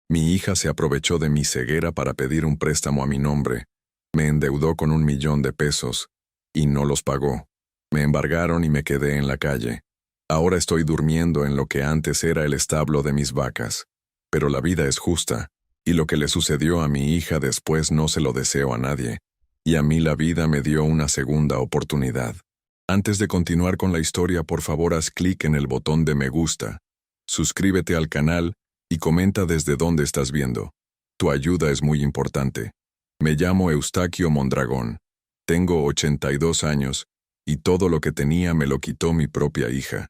Mi hija se aprovechó de mi ceguera para pedir un préstamo a mi nombre. Me endeudó con 1 millón de pesos y no los pagó. Me embargaron y me quedé en la calle. Ahora estoy durmiendo en lo que antes era el establo de mis vacas. Pero la vida es justa, y lo que le sucedió a mi hija después no se lo deseo a nadie. Y a mí la vida me dio una segunda oportunidad. Antes de continuar con la historia, por favor haz clic en el botón de me gusta. Suscríbete al canal y comenta desde dónde estás viendo. Tu ayuda es muy importante. Me llamo Eustaquio Mondragón. Tengo 82 años, y todo lo que tenía me lo quitó mi propia hija.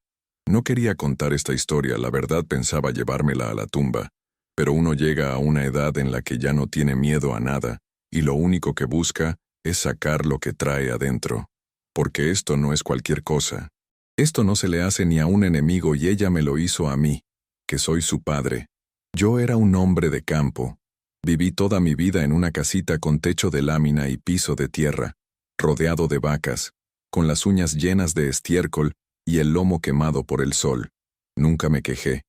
No quería contar esta historia, la verdad pensaba llevármela a la tumba, pero uno llega a una edad en la que ya no tiene miedo a nada, y lo único que busca es sacar lo que trae adentro. Porque esto no es cualquier cosa. Esto no se le hace ni a un enemigo y ella me lo hizo a mí, que soy su padre. Yo era un hombre de campo. Viví toda mi vida en una casita con techo de lámina y piso de tierra, rodeado de vacas, con las uñas llenas de estiércol y el lomo quemado por el sol. Nunca me quejé.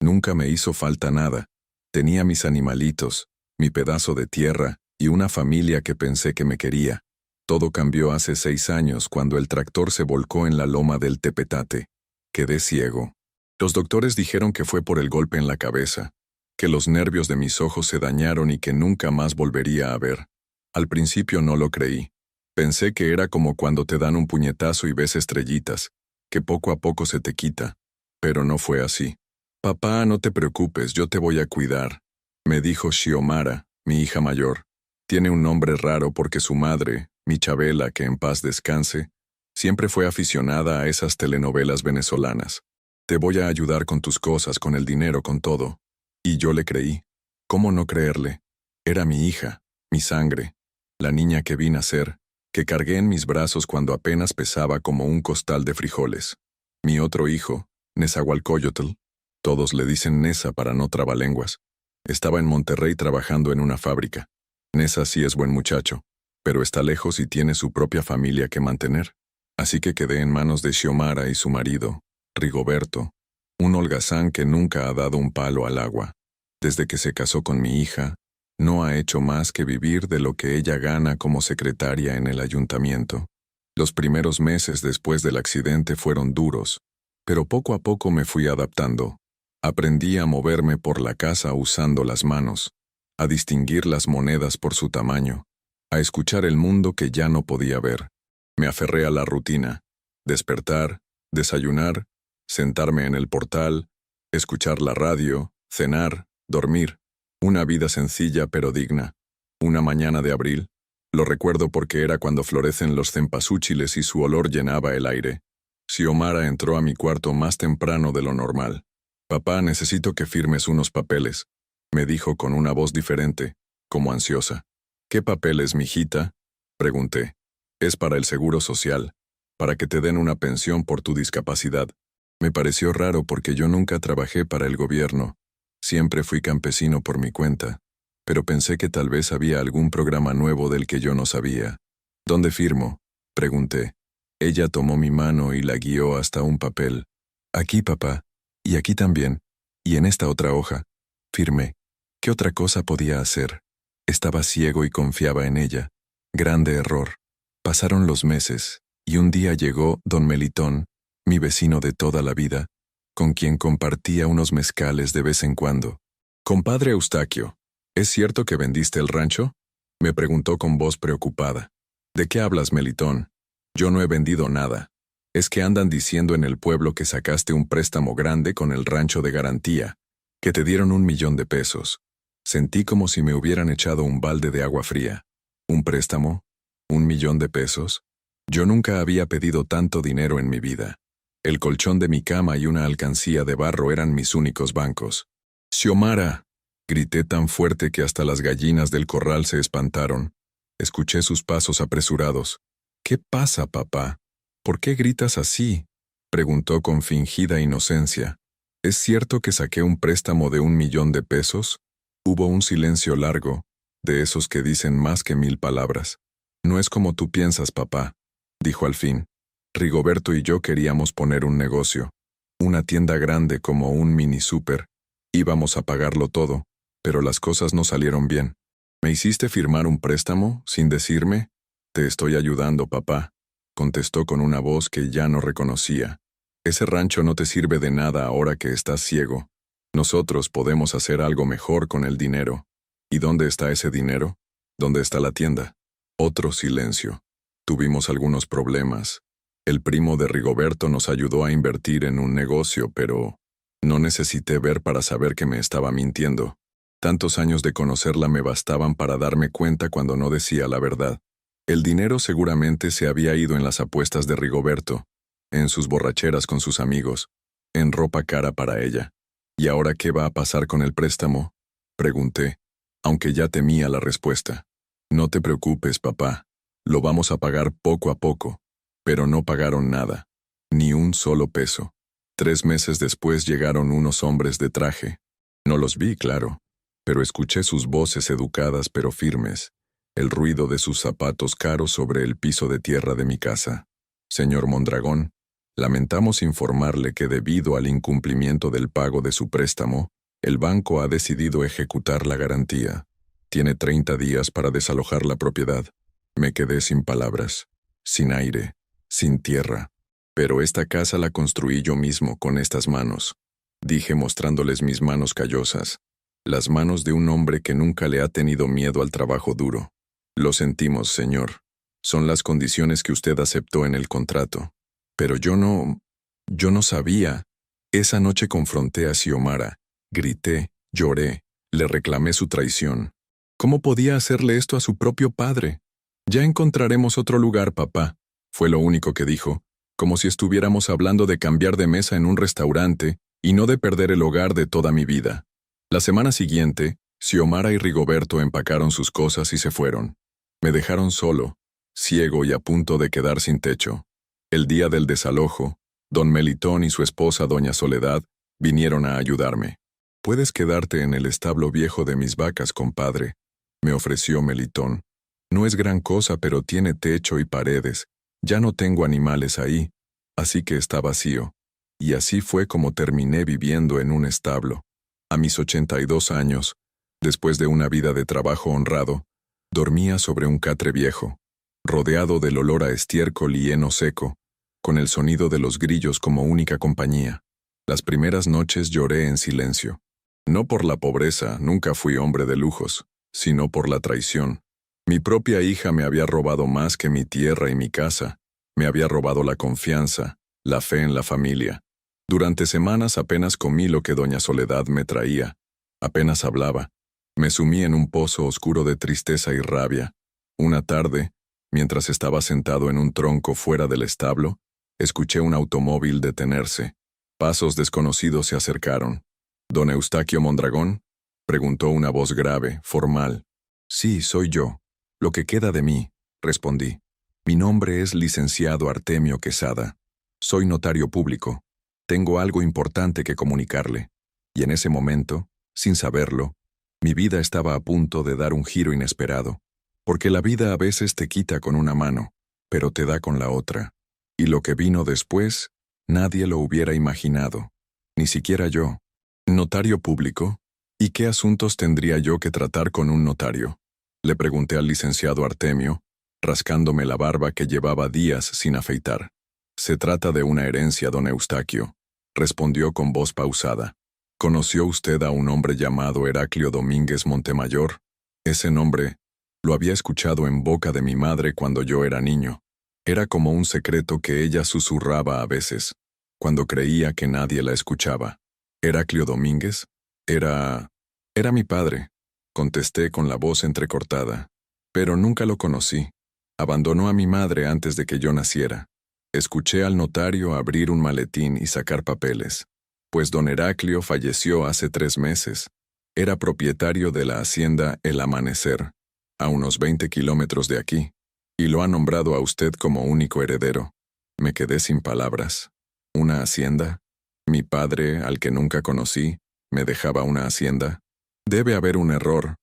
Nunca me hizo falta nada. Tenía mis animalitos, mi pedazo de tierra y una familia que pensé que me quería. Todo cambió hace 6 años cuando el tractor se volcó en la loma del Tepetate. Quedé ciego. Los doctores dijeron que fue por el golpe en la cabeza, que los nervios de mis ojos se dañaron y que nunca más volvería a ver. Al principio no lo creí. Pensé que era como cuando te dan un puñetazo y ves estrellitas, que poco a poco se te quita. Pero no fue así. Papá, no te preocupes, yo te voy a cuidar, me dijo Xiomara, mi hija mayor. Tiene un nombre raro porque su madre, mi Chabela, que en paz descanse, siempre fue aficionada a esas telenovelas venezolanas. Te voy a ayudar con tus cosas, con el dinero, con todo. Y yo le creí. ¿Cómo no creerle? Era mi hija, mi sangre, la niña que vi nacer, que cargué en mis brazos cuando apenas pesaba como un costal de frijoles. Mi otro hijo, Nezahualcóyotl, todos le dicen Neza para no trabalenguas, estaba en Monterrey trabajando en una fábrica. Neza sí es buen muchacho, pero está lejos y tiene su propia familia que mantener. Así que quedé en manos de Xiomara y su marido, Rigoberto, un holgazán que nunca ha dado un palo al agua. Desde que se casó con mi hija, no ha hecho más que vivir de lo que ella gana como secretaria en el ayuntamiento. Los primeros meses después del accidente fueron duros, pero poco a poco me fui adaptando. Aprendí a moverme por la casa usando las manos, a distinguir las monedas por su tamaño, a escuchar el mundo que ya no podía ver. Me aferré a la rutina: despertar, desayunar, sentarme en el portal, escuchar la radio, cenar, dormir. Una vida sencilla pero digna. Una mañana de abril. Lo recuerdo porque era cuando florecen los cempasúchiles y su olor llenaba el aire. Xiomara entró a mi cuarto más temprano de lo normal. Papá, necesito que firmes unos papeles, me dijo con una voz diferente, como ansiosa. ¿Qué papeles, mijita?, pregunté. Es para el seguro social, para que te den una pensión por tu discapacidad. Me pareció raro porque yo nunca trabajé para el gobierno. Siempre fui campesino por mi cuenta, pero pensé que tal vez había algún programa nuevo del que yo no sabía. ¿Dónde firmo?, pregunté. Ella tomó mi mano y la guió hasta un papel. Aquí, papá, y aquí también, y en esta otra hoja. Firmé. ¿Qué otra cosa podía hacer? Estaba ciego y confiaba en ella. Grande error. Pasaron los meses, y un día llegó don Melitón, mi vecino de toda la vida, con quien compartía unos mezcales de vez en cuando. «Compadre Eustaquio, ¿es cierto que vendiste el rancho?», me preguntó con voz preocupada. «¿De qué hablas, Melitón? Yo no he vendido nada. Es que andan diciendo en el pueblo que sacaste un préstamo grande con el rancho de garantía, que te dieron 1 millón de pesos. Sentí como si me hubieran echado un balde de agua fría. ¿Un préstamo? ¿1 millón de pesos? Yo nunca había pedido tanto dinero en mi vida. El colchón de mi cama y una alcancía de barro eran mis únicos bancos. «Xiomara», grité tan fuerte que hasta las gallinas del corral se espantaron. Escuché sus pasos apresurados. «¿Qué pasa, papá? ¿Por qué gritas así?», preguntó con fingida inocencia. «¿Es cierto que saqué un préstamo de 1 millón de pesos?». Hubo un silencio largo, de esos que dicen más que 1000 palabras. «No es como tú piensas, papá», dijo al fin. «Rigoberto y yo queríamos poner un negocio, una tienda grande como un mini súper. Íbamos a pagarlo todo, Pero las cosas no salieron bien. ¿Me hiciste firmar un préstamo sin decirme? Te estoy ayudando, papá, contestó con una voz que ya no reconocía. Ese rancho no te sirve de nada ahora que estás ciego. Nosotros podemos hacer algo mejor con el dinero. ¿Y dónde está ese dinero? ¿Dónde está la tienda? Otro silencio. Tuvimos algunos problemas. El primo de Rigoberto nos ayudó a invertir en un negocio, pero no necesité ver para saber que me estaba mintiendo. Tantos años de conocerla me bastaban para darme cuenta cuando no decía la verdad. El dinero seguramente se había ido en las apuestas de Rigoberto, en sus borracheras con sus amigos, en ropa cara para ella. ¿Y ahora qué va a pasar con el préstamo? Pregunté, aunque ya temía la respuesta. No te preocupes, papá. Lo vamos a pagar poco a poco. Pero no pagaron nada. Ni un solo peso. 3 meses después llegaron unos hombres de traje. No los vi, claro, pero escuché sus voces educadas pero firmes, el ruido de sus zapatos caros sobre el piso de tierra de mi casa. Señor Mondragón, lamentamos informarle que debido al incumplimiento del pago de su préstamo, el banco ha decidido ejecutar la garantía. Tiene 30 días para desalojar la propiedad. Me quedé sin palabras, sin aire, sin tierra. Pero esta casa la construí yo mismo con estas manos, dije mostrándoles mis manos callosas, las manos de un hombre que nunca le ha tenido miedo al trabajo duro. Lo sentimos, señor. Son las condiciones que usted aceptó en el contrato. Pero yo no sabía. Esa noche confronté a Xiomara, grité, lloré, le reclamé su traición. ¿Cómo podía hacerle esto a su propio padre? Ya encontraremos otro lugar, papá, fue lo único que dijo, como si estuviéramos hablando de cambiar de mesa en un restaurante y no de perder el hogar de toda mi vida. La semana siguiente, Xiomara y Rigoberto empacaron sus cosas y se fueron. Me dejaron solo, ciego y a punto de quedar sin techo. El día del desalojo, don Melitón y su esposa doña Soledad vinieron a ayudarme. «Puedes quedarte en el establo viejo de mis vacas, compadre», me ofreció Melitón. «No es gran cosa, pero tiene techo y paredes. Ya no tengo animales ahí, así que está vacío». Y así fue como terminé viviendo en un establo. A mis 82 años, después de una vida de trabajo honrado, dormía sobre un catre viejo, rodeado del olor a estiércol y heno seco, con el sonido de los grillos como única compañía. Las primeras noches lloré en silencio. No por la pobreza, nunca fui hombre de lujos, sino por la traición. Mi propia hija me había robado más que mi tierra y mi casa. Me había robado la confianza, la fe en la familia. Durante semanas apenas comí lo que doña Soledad me traía. Apenas hablaba. Me sumí en un pozo oscuro de tristeza y rabia. Una tarde, mientras estaba sentado en un tronco fuera del establo, escuché un automóvil detenerse. Pasos desconocidos se acercaron. «¿Don Eustaquio Mondragón?», preguntó una voz grave, formal. «Sí, soy yo. Lo que queda de mí», respondí. «Mi nombre es licenciado Artemio Quesada. Soy notario público. Tengo algo importante que comunicarle». Y en ese momento, sin saberlo, mi vida estaba a punto de dar un giro inesperado, porque la vida a veces te quita con una mano, pero te da con la otra. Y lo que vino después, nadie lo hubiera imaginado, ni siquiera yo. «¿Notario público? ¿Y qué asuntos tendría yo que tratar con un notario?», le pregunté al licenciado Artemio, rascándome la barba que llevaba días sin afeitar. «Se trata de una herencia, don Eustaquio», respondió con voz pausada. «¿Conoció usted a un hombre llamado Heraclio Domínguez Montemayor? Ese nombre lo había escuchado en boca de mi madre cuando yo era niño. Era como un secreto que ella susurraba a veces, cuando creía que nadie la escuchaba. ¿Heraclio Domínguez? Era mi padre», contesté con la voz entrecortada. «Pero nunca lo conocí. Abandonó a mi madre antes de que yo naciera». Escuché al notario abrir un maletín y sacar papeles. Pues don Heraclio falleció hace 3 meses. Era propietario de la hacienda El Amanecer, a unos 20 kilómetros de aquí, y lo ha nombrado a usted como único heredero. Me quedé sin palabras. ¿Una hacienda? Mi padre, al que nunca conocí, me dejaba una hacienda. Debe haber un error,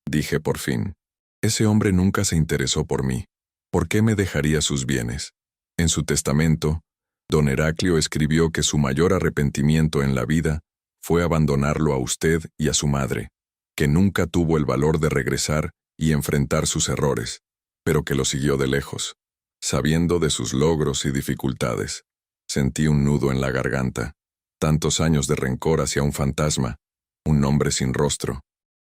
dije por fin. Ese hombre nunca se interesó por mí. ¿Por qué me dejaría sus bienes? En su testamento, don Heraclio escribió que su mayor arrepentimiento en la vida fue abandonarlo a usted y a su madre, que nunca tuvo el valor de regresar y enfrentar sus errores, pero que lo siguió de lejos, sabiendo de sus logros y dificultades. Sentí un nudo en la garganta, tantos años de rencor hacia un fantasma, un hombre sin rostro,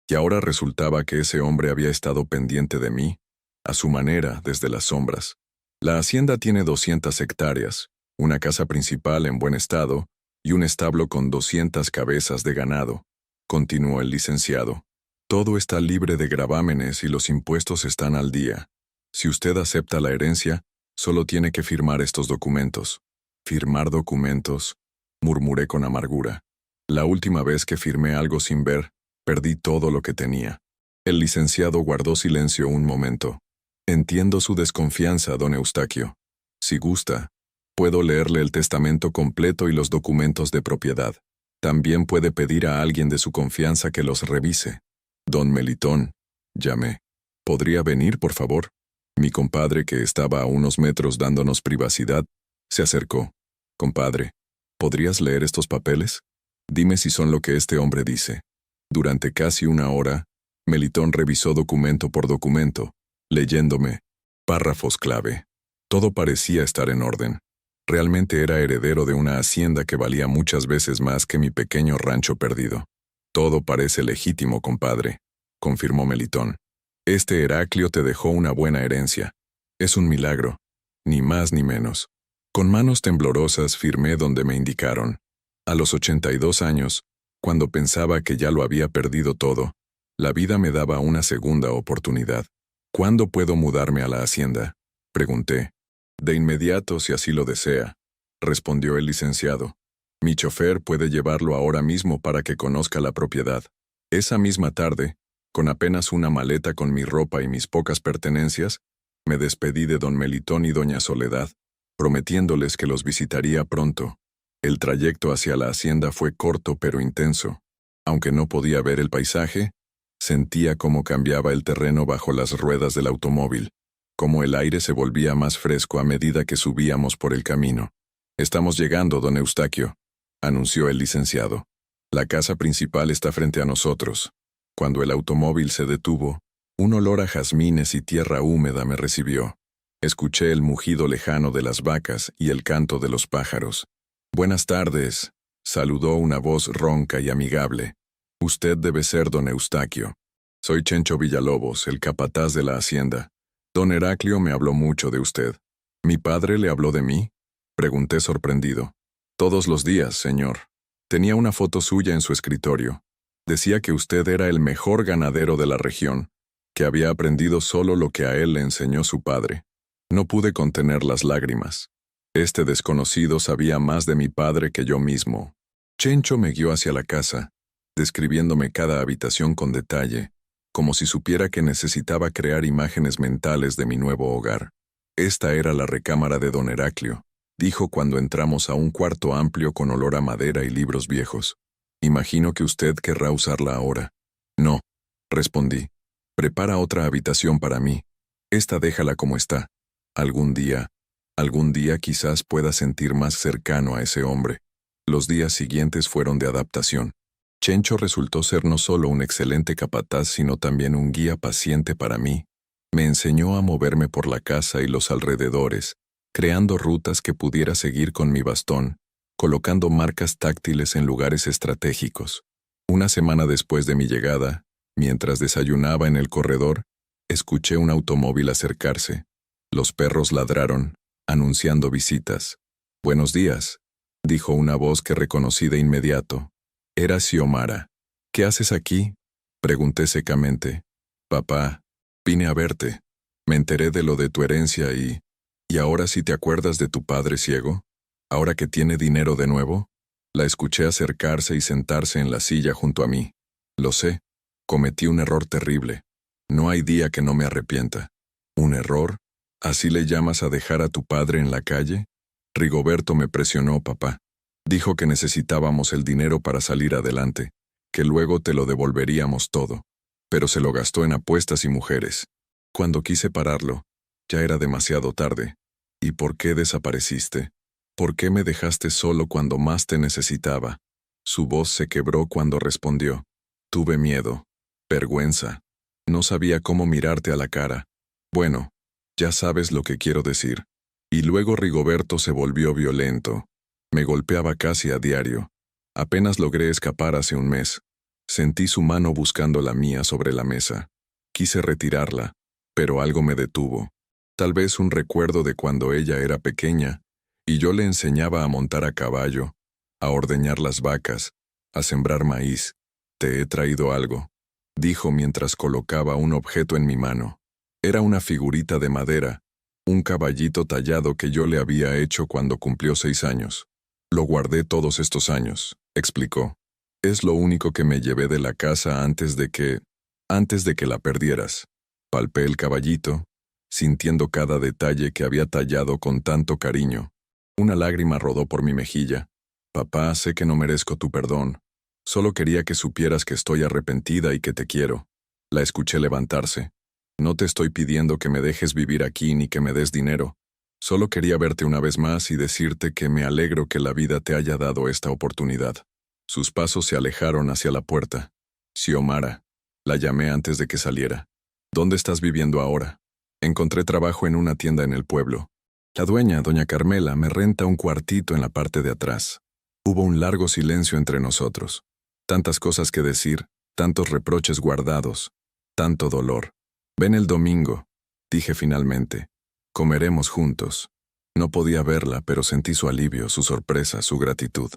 y ahora resultaba que ese hombre había estado pendiente de mí, a su manera, desde las sombras. La hacienda tiene 200 hectáreas, una casa principal en buen estado y un establo con 200 cabezas de ganado, continuó el licenciado. Todo está libre de gravámenes y los impuestos están al día. Si usted acepta la herencia, solo tiene que firmar estos documentos. ¿Firmar documentos?, murmuré con amargura. La última vez que firmé algo sin ver, perdí todo lo que tenía. El licenciado guardó silencio un momento. Entiendo su desconfianza, don Eustaquio. Si gusta, puedo leerle el testamento completo y los documentos de propiedad. También puede pedir a alguien de su confianza que los revise. Don Melitón, llamé. ¿Podría venir, por favor? Mi compadre, que estaba a unos metros dándonos privacidad, se acercó. Compadre, ¿podrías leer estos papeles? Dime si son lo que este hombre dice. Durante casi una hora, Melitón revisó documento por documento, leyéndome párrafos clave. Todo parecía estar en orden. Realmente era heredero de una hacienda que valía muchas veces más que mi pequeño rancho perdido. Todo parece legítimo, compadre, confirmó Melitón. Este Heraclio te dejó una buena herencia. Es un milagro, ni más ni menos. Con manos temblorosas firmé donde me indicaron. A los 82 años, cuando pensaba que ya lo había perdido todo, la vida me daba una segunda oportunidad. ¿Cuándo puedo mudarme a la hacienda?, pregunté. De inmediato, si así lo desea, respondió el licenciado. Mi chofer puede llevarlo ahora mismo para que conozca la propiedad. Esa misma tarde, con apenas una maleta con mi ropa y mis pocas pertenencias, me despedí de don Melitón y doña Soledad, prometiéndoles que los visitaría pronto. El trayecto hacia la hacienda fue corto pero intenso. Aunque no podía ver el paisaje, sentía cómo cambiaba el terreno bajo las ruedas del automóvil, cómo el aire se volvía más fresco a medida que subíamos por el camino. Estamos llegando, don Eustaquio, anunció el licenciado. La casa principal está frente a nosotros. Cuando el automóvil se detuvo, un olor a jazmines y tierra húmeda me recibió. Escuché el mugido lejano de las vacas y el canto de los pájaros. Buenas tardes, saludó una voz ronca y amigable. Usted debe ser don Eustaquio. Soy Chencho Villalobos, el capataz de la hacienda. Don Heraclio me habló mucho de usted. ¿Mi padre le habló de mí?, pregunté sorprendido. Todos los días, señor. Tenía una foto suya en su escritorio. Decía que usted era el mejor ganadero de la región, que había aprendido solo lo que a él le enseñó su padre. No pude contener las lágrimas. Este desconocido sabía más de mi padre que yo mismo. Chencho me guió hacia la casa, describiéndome cada habitación con detalle, como si supiera que necesitaba crear imágenes mentales de mi nuevo hogar. Esta era la recámara de don Heraclio, dijo cuando entramos a un cuarto amplio con olor a madera y libros viejos. Imagino que usted querrá usarla ahora. No, respondí. Prepara otra habitación para mí. Esta déjala como está. Algún día quizás pueda sentir más cercano a ese hombre. Los días siguientes fueron de adaptación. Chencho resultó ser no solo un excelente capataz, sino también un guía paciente para mí. Me enseñó a moverme por la casa y los alrededores, creando rutas que pudiera seguir con mi bastón, colocando marcas táctiles en lugares estratégicos. Una semana después de mi llegada, mientras desayunaba en el corredor, escuché un automóvil acercarse. Los perros ladraron, anunciando visitas. «Buenos días», dijo una voz que reconocí de inmediato. Era Xiomara. «¿Qué haces aquí?», pregunté secamente. «Papá, vine a verte. Me enteré de lo de tu herencia y ahora sí te acuerdas de tu padre ciego, ahora que tiene dinero de nuevo». La escuché acercarse y sentarse en la silla junto a mí. Lo sé, cometí un error terrible. No hay día que no me arrepienta. ¿Un error? ¿Así le llamas a dejar a tu padre en la calle? Rigoberto me presionó, papá. Dijo que necesitábamos el dinero para salir adelante, que luego te lo devolveríamos todo. Pero se lo gastó en apuestas y mujeres. Cuando quise pararlo, ya era demasiado tarde. ¿Y por qué desapareciste? ¿Por qué me dejaste solo cuando más te necesitaba? Su voz se quebró cuando respondió. Tuve miedo. Vergüenza. No sabía cómo mirarte a la cara. Bueno, ya sabes lo que quiero decir. Y luego Rigoberto se volvió violento. Me golpeaba casi a diario. Apenas logré escapar hace un mes. Sentí su mano buscando la mía sobre la mesa. Quise retirarla, pero algo me detuvo. Tal vez un recuerdo de cuando ella era pequeña, y yo le enseñaba a montar a caballo, a ordeñar las vacas, a sembrar maíz. Te he traído algo, dijo mientras colocaba un objeto en mi mano. Era una figurita de madera, un caballito tallado que yo le había hecho cuando cumplió 6 años. Lo guardé todos estos años, explicó. Es lo único que me llevé de la casa antes de que la perdieras. Palpé el caballito, sintiendo cada detalle que había tallado con tanto cariño. Una lágrima rodó por mi mejilla. Papá, sé que no merezco tu perdón. Solo quería que supieras que estoy arrepentida y que te quiero. La escuché levantarse. No te estoy pidiendo que me dejes vivir aquí ni que me des dinero. Solo quería verte una vez más y decirte que me alegro que la vida te haya dado esta oportunidad. Sus pasos se alejaron hacia la puerta. Xiomara. La llamé antes de que saliera. ¿Dónde estás viviendo ahora? Encontré trabajo en una tienda en el pueblo. La dueña, doña Carmela, me renta un cuartito en la parte de atrás. Hubo un largo silencio entre nosotros. Tantas cosas que decir, tantos reproches guardados, tanto dolor. Ven el domingo, dije finalmente. Comeremos juntos. No podía verla, pero sentí su alivio, su sorpresa, su gratitud.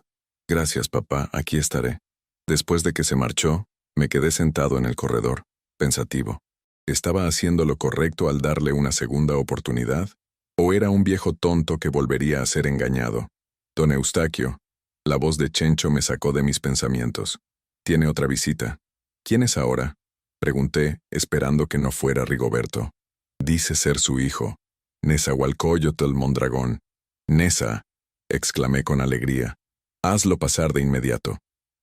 Gracias, papá, aquí estaré. Después de que se marchó, me quedé sentado en el corredor, pensativo. ¿Estaba haciendo lo correcto al darle una segunda oportunidad? ¿O era un viejo tonto que volvería a ser engañado? Don Eustaquio, la voz de Chencho me sacó de mis pensamientos. Tiene otra visita. ¿Quién es ahora? Pregunté, esperando que no fuera Rigoberto. Dice ser su hijo. Nezahualcóyotl Mondragón. Neza, exclamé con alegría. Hazlo pasar de inmediato.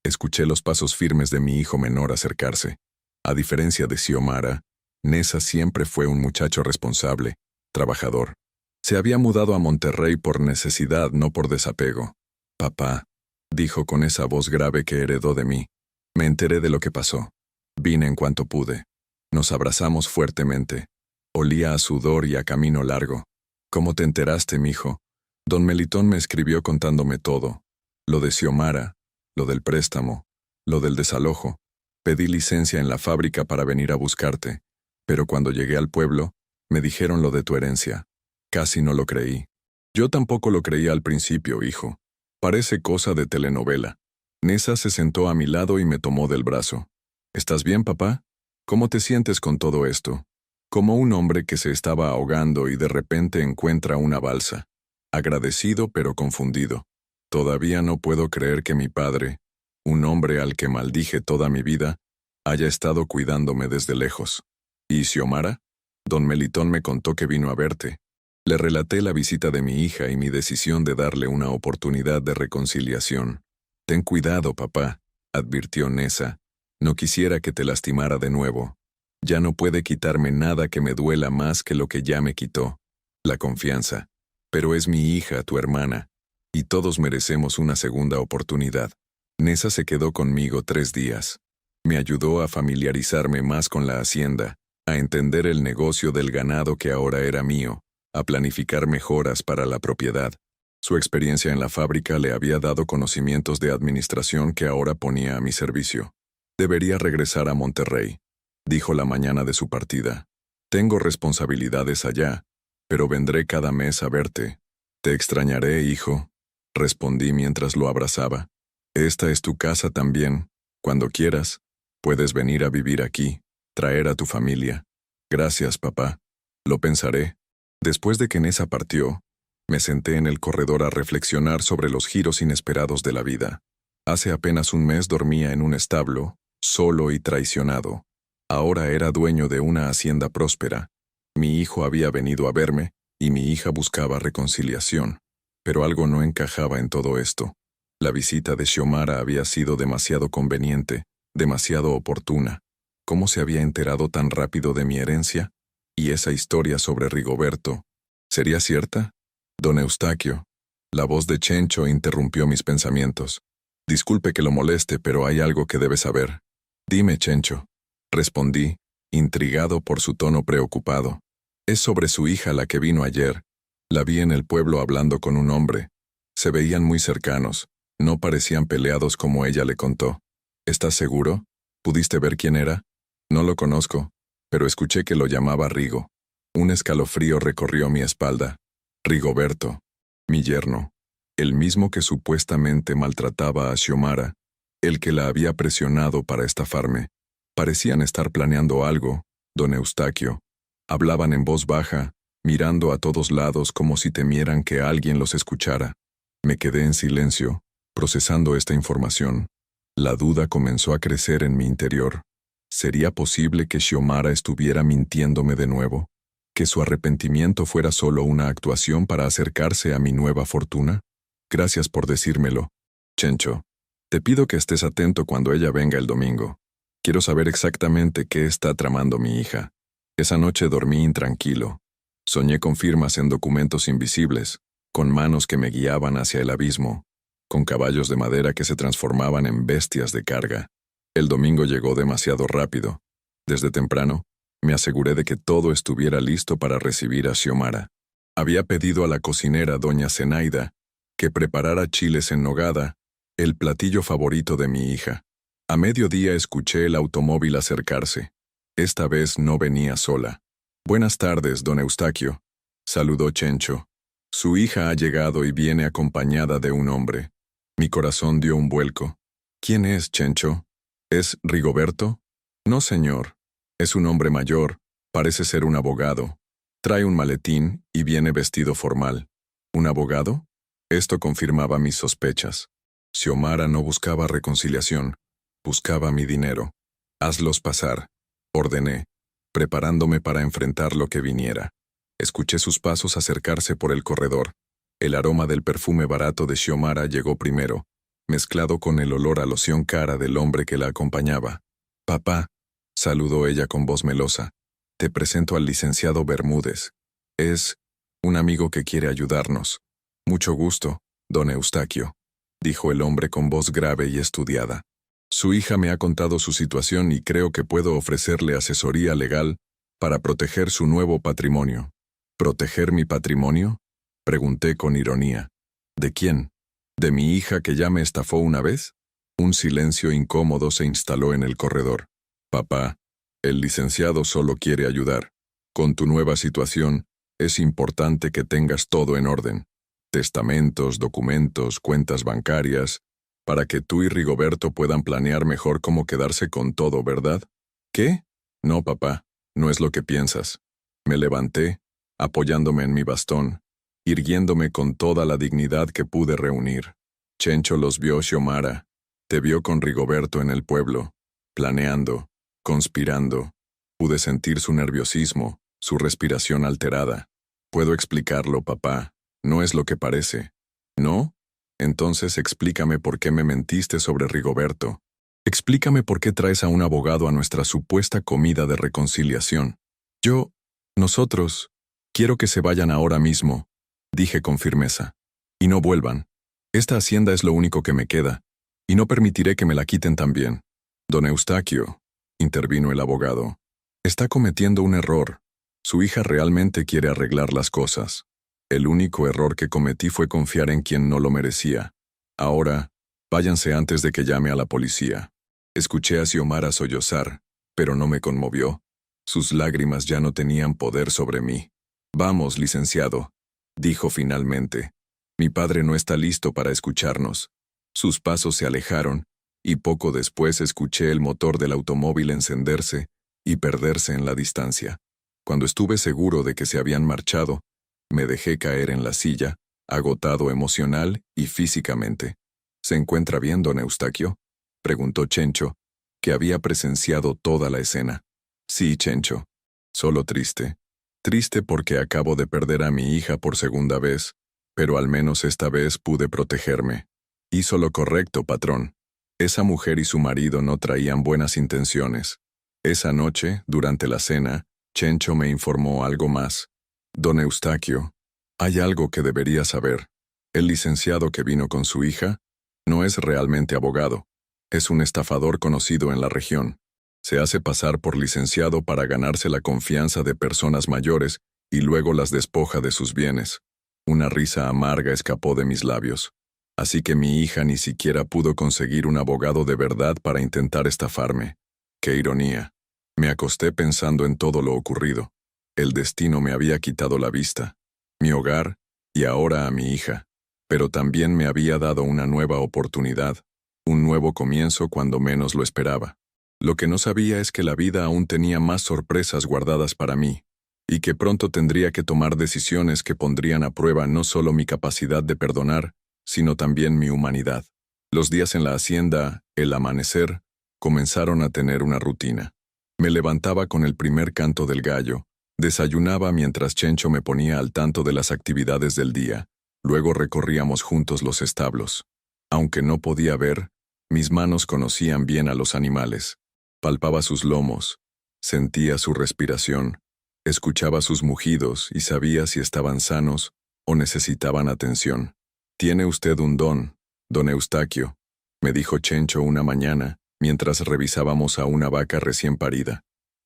Escuché los pasos firmes de mi hijo menor acercarse. A diferencia de Xiomara, Neza siempre fue un muchacho responsable, trabajador. Se había mudado a Monterrey por necesidad, no por desapego. Papá, dijo con esa voz grave que heredó de mí. Me enteré de lo que pasó. Vine en cuanto pude. Nos abrazamos fuertemente. Olía a sudor y a camino largo. ¿Cómo te enteraste, mijo? Don Melitón me escribió contándome todo. Lo de Xiomara, lo del préstamo, lo del desalojo. Pedí licencia en la fábrica para venir a buscarte, pero cuando llegué al pueblo, me dijeron lo de tu herencia. Casi no lo creí. Yo tampoco lo creía al principio, hijo. Parece cosa de telenovela. Neza se sentó a mi lado y me tomó del brazo. ¿Estás bien, papá? ¿Cómo te sientes con todo esto? Como un hombre que se estaba ahogando y de repente encuentra una balsa. Agradecido pero confundido. Todavía no puedo creer que mi padre, un hombre al que maldije toda mi vida, haya estado cuidándome desde lejos. ¿Y Xiomara? Don Melitón me contó que vino a verte. Le relaté la visita de mi hija y mi decisión de darle una oportunidad de reconciliación. Ten cuidado, papá, advirtió Neza. No quisiera que te lastimara de nuevo. Ya no puede quitarme nada que me duela más que lo que ya me quitó. La confianza. Pero es mi hija, tu hermana, y todos merecemos una segunda oportunidad. Neza se quedó conmigo 3 días. Me ayudó a familiarizarme más con la hacienda, a entender el negocio del ganado que ahora era mío, a planificar mejoras para la propiedad. Su experiencia en la fábrica le había dado conocimientos de administración que ahora ponía a mi servicio. Debería regresar a Monterrey, dijo la mañana de su partida. Tengo responsabilidades allá, pero vendré cada mes a verte. Te extrañaré, hijo, respondí mientras lo abrazaba. Esta es tu casa también. Cuando quieras, puedes venir a vivir aquí, traer a tu familia. Gracias, papá. Lo pensaré. Después de que Neza partió, me senté en el corredor a reflexionar sobre los giros inesperados de la vida. Hace apenas un mes dormía en un establo, solo y traicionado. Ahora era dueño de una hacienda próspera. Mi hijo había venido a verme, y mi hija buscaba reconciliación. Pero algo no encajaba en todo esto. La visita de Xiomara había sido demasiado conveniente, demasiado oportuna. ¿Cómo se había enterado tan rápido de mi herencia? ¿Y esa historia sobre Rigoberto? ¿Sería cierta? Don Eustaquio. La voz de Chencho interrumpió mis pensamientos. Disculpe que lo moleste, pero hay algo que debe saber. Dime, Chencho, respondí, intrigado por su tono preocupado. Es sobre su hija la que vino ayer. La vi en el pueblo hablando con un hombre. Se veían muy cercanos, no parecían peleados como ella le contó. ¿Estás seguro? ¿Pudiste ver quién era? No lo conozco, pero escuché que lo llamaba Rigo. Un escalofrío recorrió mi espalda. Rigoberto, mi yerno, el mismo que supuestamente maltrataba a Xiomara, el que la había presionado para estafarme. Parecían estar planeando algo, don Eustaquio. Hablaban en voz baja, mirando a todos lados como si temieran que alguien los escuchara. Me quedé en silencio, procesando esta información. La duda comenzó a crecer en mi interior. ¿Sería posible que Xiomara estuviera mintiéndome de nuevo? ¿Que su arrepentimiento fuera solo una actuación para acercarse a mi nueva fortuna? Gracias por decírmelo, Chencho. Te pido que estés atento cuando ella venga el domingo. Quiero saber exactamente qué está tramando mi hija. Esa noche dormí intranquilo. Soñé con firmas en documentos invisibles, con manos que me guiaban hacia el abismo, con caballos de madera que se transformaban en bestias de carga. El domingo llegó demasiado rápido. Desde temprano, me aseguré de que todo estuviera listo para recibir a Xiomara. Había pedido a la cocinera doña Zenaida que preparara chiles en nogada, el platillo favorito de mi hija. A mediodía escuché el automóvil acercarse. Esta vez no venía sola. Buenas tardes, don Eustaquio, saludó Chencho. Su hija ha llegado y viene acompañada de un hombre. Mi corazón dio un vuelco. ¿Quién es, Chencho? ¿Es Rigoberto? No, señor. Es un hombre mayor, parece ser un abogado. Trae un maletín y viene vestido formal. ¿Un abogado? Esto confirmaba mis sospechas. Xiomara no buscaba reconciliación, buscaba mi dinero. Hazlos pasar, ordené, preparándome para enfrentar lo que viniera. Escuché sus pasos acercarse por el corredor. El aroma del perfume barato de Xiomara llegó primero, mezclado con el olor a loción cara del hombre que la acompañaba. Papá, saludó ella con voz melosa. Te presento al licenciado Bermúdez. Es un amigo que quiere ayudarnos. Mucho gusto, don Eustaquio, dijo el hombre con voz grave y estudiada. Su hija me ha contado su situación y creo que puedo ofrecerle asesoría legal para proteger su nuevo patrimonio. ¿Proteger mi patrimonio? Pregunté con ironía. ¿De quién? ¿De mi hija que ya me estafó una vez? Un silencio incómodo se instaló en el corredor. Papá, el licenciado solo quiere ayudar. Con tu nueva situación, es importante que tengas todo en orden. Testamentos, documentos, cuentas bancarias, para que tú y Rigoberto puedan planear mejor cómo quedarse con todo, ¿verdad? ¿Qué? No, papá, no es lo que piensas. Me levanté, apoyándome en mi bastón, irguiéndome con toda la dignidad que pude reunir. Chencho los vio, Xiomara. Te vio con Rigoberto en el pueblo, planeando, conspirando. Pude sentir su nerviosismo, su respiración alterada. Puedo explicarlo, papá. No es lo que parece. ¿No? Entonces explícame por qué me mentiste sobre Rigoberto. Explícame por qué traes a un abogado a nuestra supuesta comida de reconciliación. Nosotros, quiero que se vayan ahora mismo, dije con firmeza. Y no vuelvan. Esta hacienda es lo único que me queda, y no permitiré que me la quiten también. Don Eustaquio, intervino el abogado, está cometiendo un error. Su hija realmente quiere arreglar las cosas. El único error que cometí fue confiar en quien no lo merecía. Ahora, váyanse antes de que llame a la policía. Escuché a Xiomara sollozar, pero no me conmovió. Sus lágrimas ya no tenían poder sobre mí. Vamos, licenciado, dijo finalmente. Mi padre no está listo para escucharnos. Sus pasos se alejaron, y poco después escuché el motor del automóvil encenderse y perderse en la distancia. Cuando estuve seguro de que se habían marchado, me dejé caer en la silla, agotado emocional y físicamente. ¿Se encuentra bien, don Eustaquio?, preguntó Chencho, que había presenciado toda la escena. Sí, Chencho. Solo triste. Triste porque acabo de perder a mi hija por segunda vez, pero al menos esta vez pude protegerme. Hizo lo correcto, patrón. Esa mujer y su marido no traían buenas intenciones. Esa noche, durante la cena, Chencho me informó algo más. Don Eustaquio, hay algo que debería saber. El licenciado que vino con su hija no es realmente abogado. Es un estafador conocido en la región. Se hace pasar por licenciado para ganarse la confianza de personas mayores y luego las despoja de sus bienes. Una risa amarga escapó de mis labios. Así que mi hija ni siquiera pudo conseguir un abogado de verdad para intentar estafarme. ¡Qué ironía! Me acosté pensando en todo lo ocurrido. El destino me había quitado la vista, mi hogar y ahora a mi hija. Pero también me había dado una nueva oportunidad, un nuevo comienzo cuando menos lo esperaba. Lo que no sabía es que la vida aún tenía más sorpresas guardadas para mí, y que pronto tendría que tomar decisiones que pondrían a prueba no solo mi capacidad de perdonar, sino también mi humanidad. Los días en la hacienda, el amanecer, comenzaron a tener una rutina. Me levantaba con el primer canto del gallo, desayunaba mientras Chencho me ponía al tanto de las actividades del día, luego recorríamos juntos los establos. Aunque no podía ver, mis manos conocían bien a los animales. Palpaba sus lomos, sentía su respiración, escuchaba sus mugidos y sabía si estaban sanos o necesitaban atención. «Tiene usted un don Eustaquio», me dijo Chencho una mañana, mientras revisábamos a una vaca recién parida.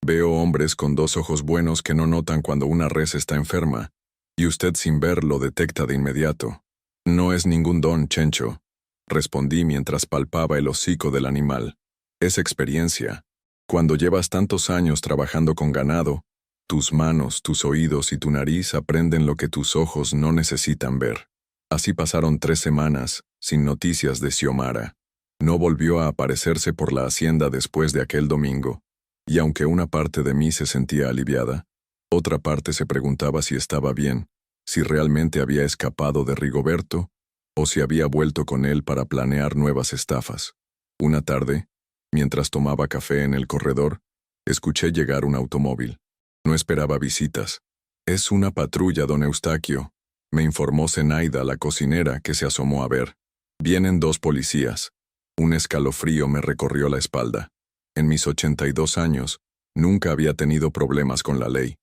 «Veo hombres con 2 ojos buenos que no notan cuando una res está enferma, y usted sin ver lo detecta de inmediato». «No es ningún don, Chencho», respondí mientras palpaba el hocico del animal. «Es experiencia. Cuando llevas tantos años trabajando con ganado, tus manos, tus oídos y tu nariz aprenden lo que tus ojos no necesitan ver». Así pasaron 3 semanas, sin noticias de Xiomara. No volvió a aparecerse por la hacienda después de aquel domingo, y aunque una parte de mí se sentía aliviada, otra parte se preguntaba si estaba bien, si realmente había escapado de Rigoberto, o si había vuelto con él para planear nuevas estafas. Una tarde, mientras tomaba café en el corredor, escuché llegar un automóvil. No esperaba visitas. «Es una patrulla, don Eustaquio», me informó Zenaida, la cocinera, que se asomó a ver. «Vienen 2 policías». Un escalofrío me recorrió la espalda. En mis 82 años, nunca había tenido problemas con la ley.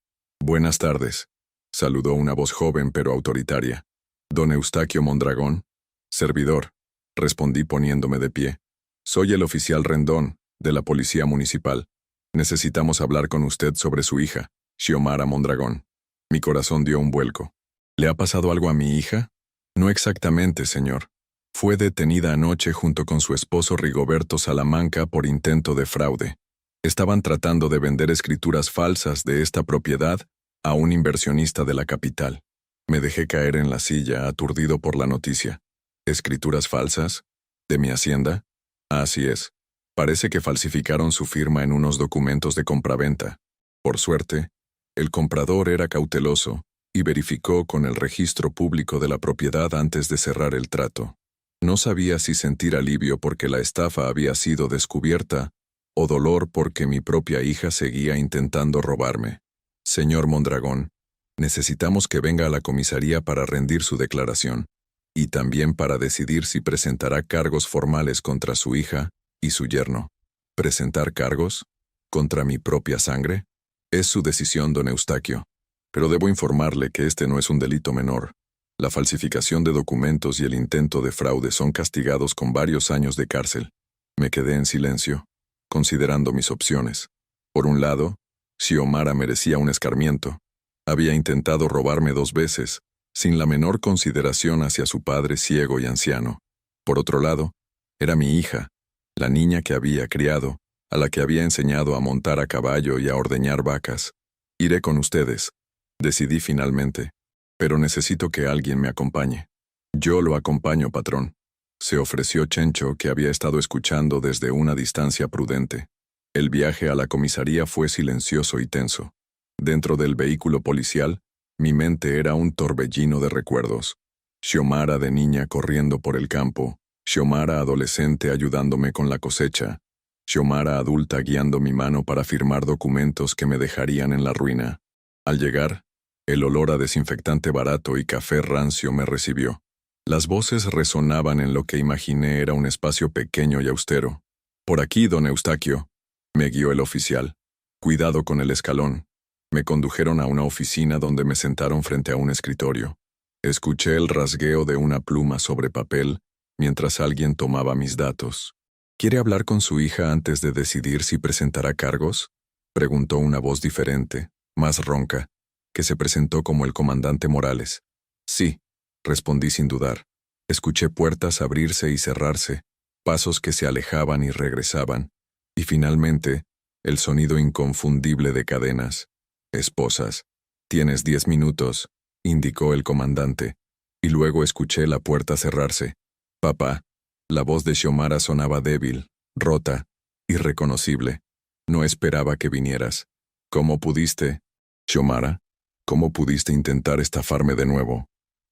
«Buenas tardes», saludó una voz joven pero autoritaria. «Don Eustaquio Mondragón». «Servidor», respondí poniéndome de pie. «Soy el oficial Rendón, de la Policía Municipal. Necesitamos hablar con usted sobre su hija, Xiomara Mondragón». Mi corazón dio un vuelco. «¿Le ha pasado algo a mi hija?» «No exactamente, señor. Fue detenida anoche junto con su esposo Rigoberto Salamanca por intento de fraude. Estaban tratando de vender escrituras falsas de esta propiedad a un inversionista de la capital». Me dejé caer en la silla, aturdido por la noticia. «¿Escrituras falsas? ¿De mi hacienda?» «Así es. Parece que falsificaron su firma en unos documentos de compraventa. Por suerte, el comprador era cauteloso y verificó con el registro público de la propiedad antes de cerrar el trato. No sabía si sentir alivio porque la estafa había sido descubierta o dolor porque mi propia hija seguía intentando robarme. Señor Mondragón, necesitamos que venga a la comisaría para rendir su declaración y también para decidir si presentará cargos formales contra su hija y su yerno». «¿Presentar cargos? ¿Contra mi propia sangre?» «Es su decisión, don Eustaquio. Pero debo informarle que este no es un delito menor. La falsificación de documentos y el intento de fraude son castigados con varios años de cárcel». Me quedé en silencio, considerando mis opciones. Por un lado, Xiomara merecía un escarmiento. Había intentado robarme 2 veces, sin la menor consideración hacia su padre ciego y anciano. Por otro lado, era mi hija, la niña que había criado, a la que había enseñado a montar a caballo y a ordeñar vacas. «Iré con ustedes», decidí finalmente, «pero necesito que alguien me acompañe». «Yo lo acompaño, patrón», se ofreció Chencho, que había estado escuchando desde una distancia prudente. El viaje a la comisaría fue silencioso y tenso. Dentro del vehículo policial, mi mente era un torbellino de recuerdos. Xiomara de niña corriendo por el campo, Xiomara adolescente ayudándome con la cosecha, Xiomara adulta guiando mi mano para firmar documentos que me dejarían en la ruina. Al llegar, el olor a desinfectante barato y café rancio me recibió. Las voces resonaban en lo que imaginé era un espacio pequeño y austero. «Por aquí, don Eustaquio», me guió el oficial. «Cuidado con el escalón». Me condujeron a una oficina donde me sentaron frente a un escritorio. Escuché el rasgueo de una pluma sobre papel mientras alguien tomaba mis datos. ¿Quiere hablar con su hija antes de decidir si presentará cargos? Preguntó una voz diferente, más ronca, que se presentó como el comandante Morales. Sí, respondí sin dudar. Escuché puertas abrirse y cerrarse, pasos que se alejaban y regresaban, y finalmente, el sonido inconfundible de cadenas. Esposas. Tienes 10 minutos, indicó el comandante, y luego escuché la puerta cerrarse. Papá. La voz de Xiomara sonaba débil, rota, irreconocible. No esperaba que vinieras. ¿Cómo pudiste? Xiomara, ¿cómo pudiste intentar estafarme de nuevo?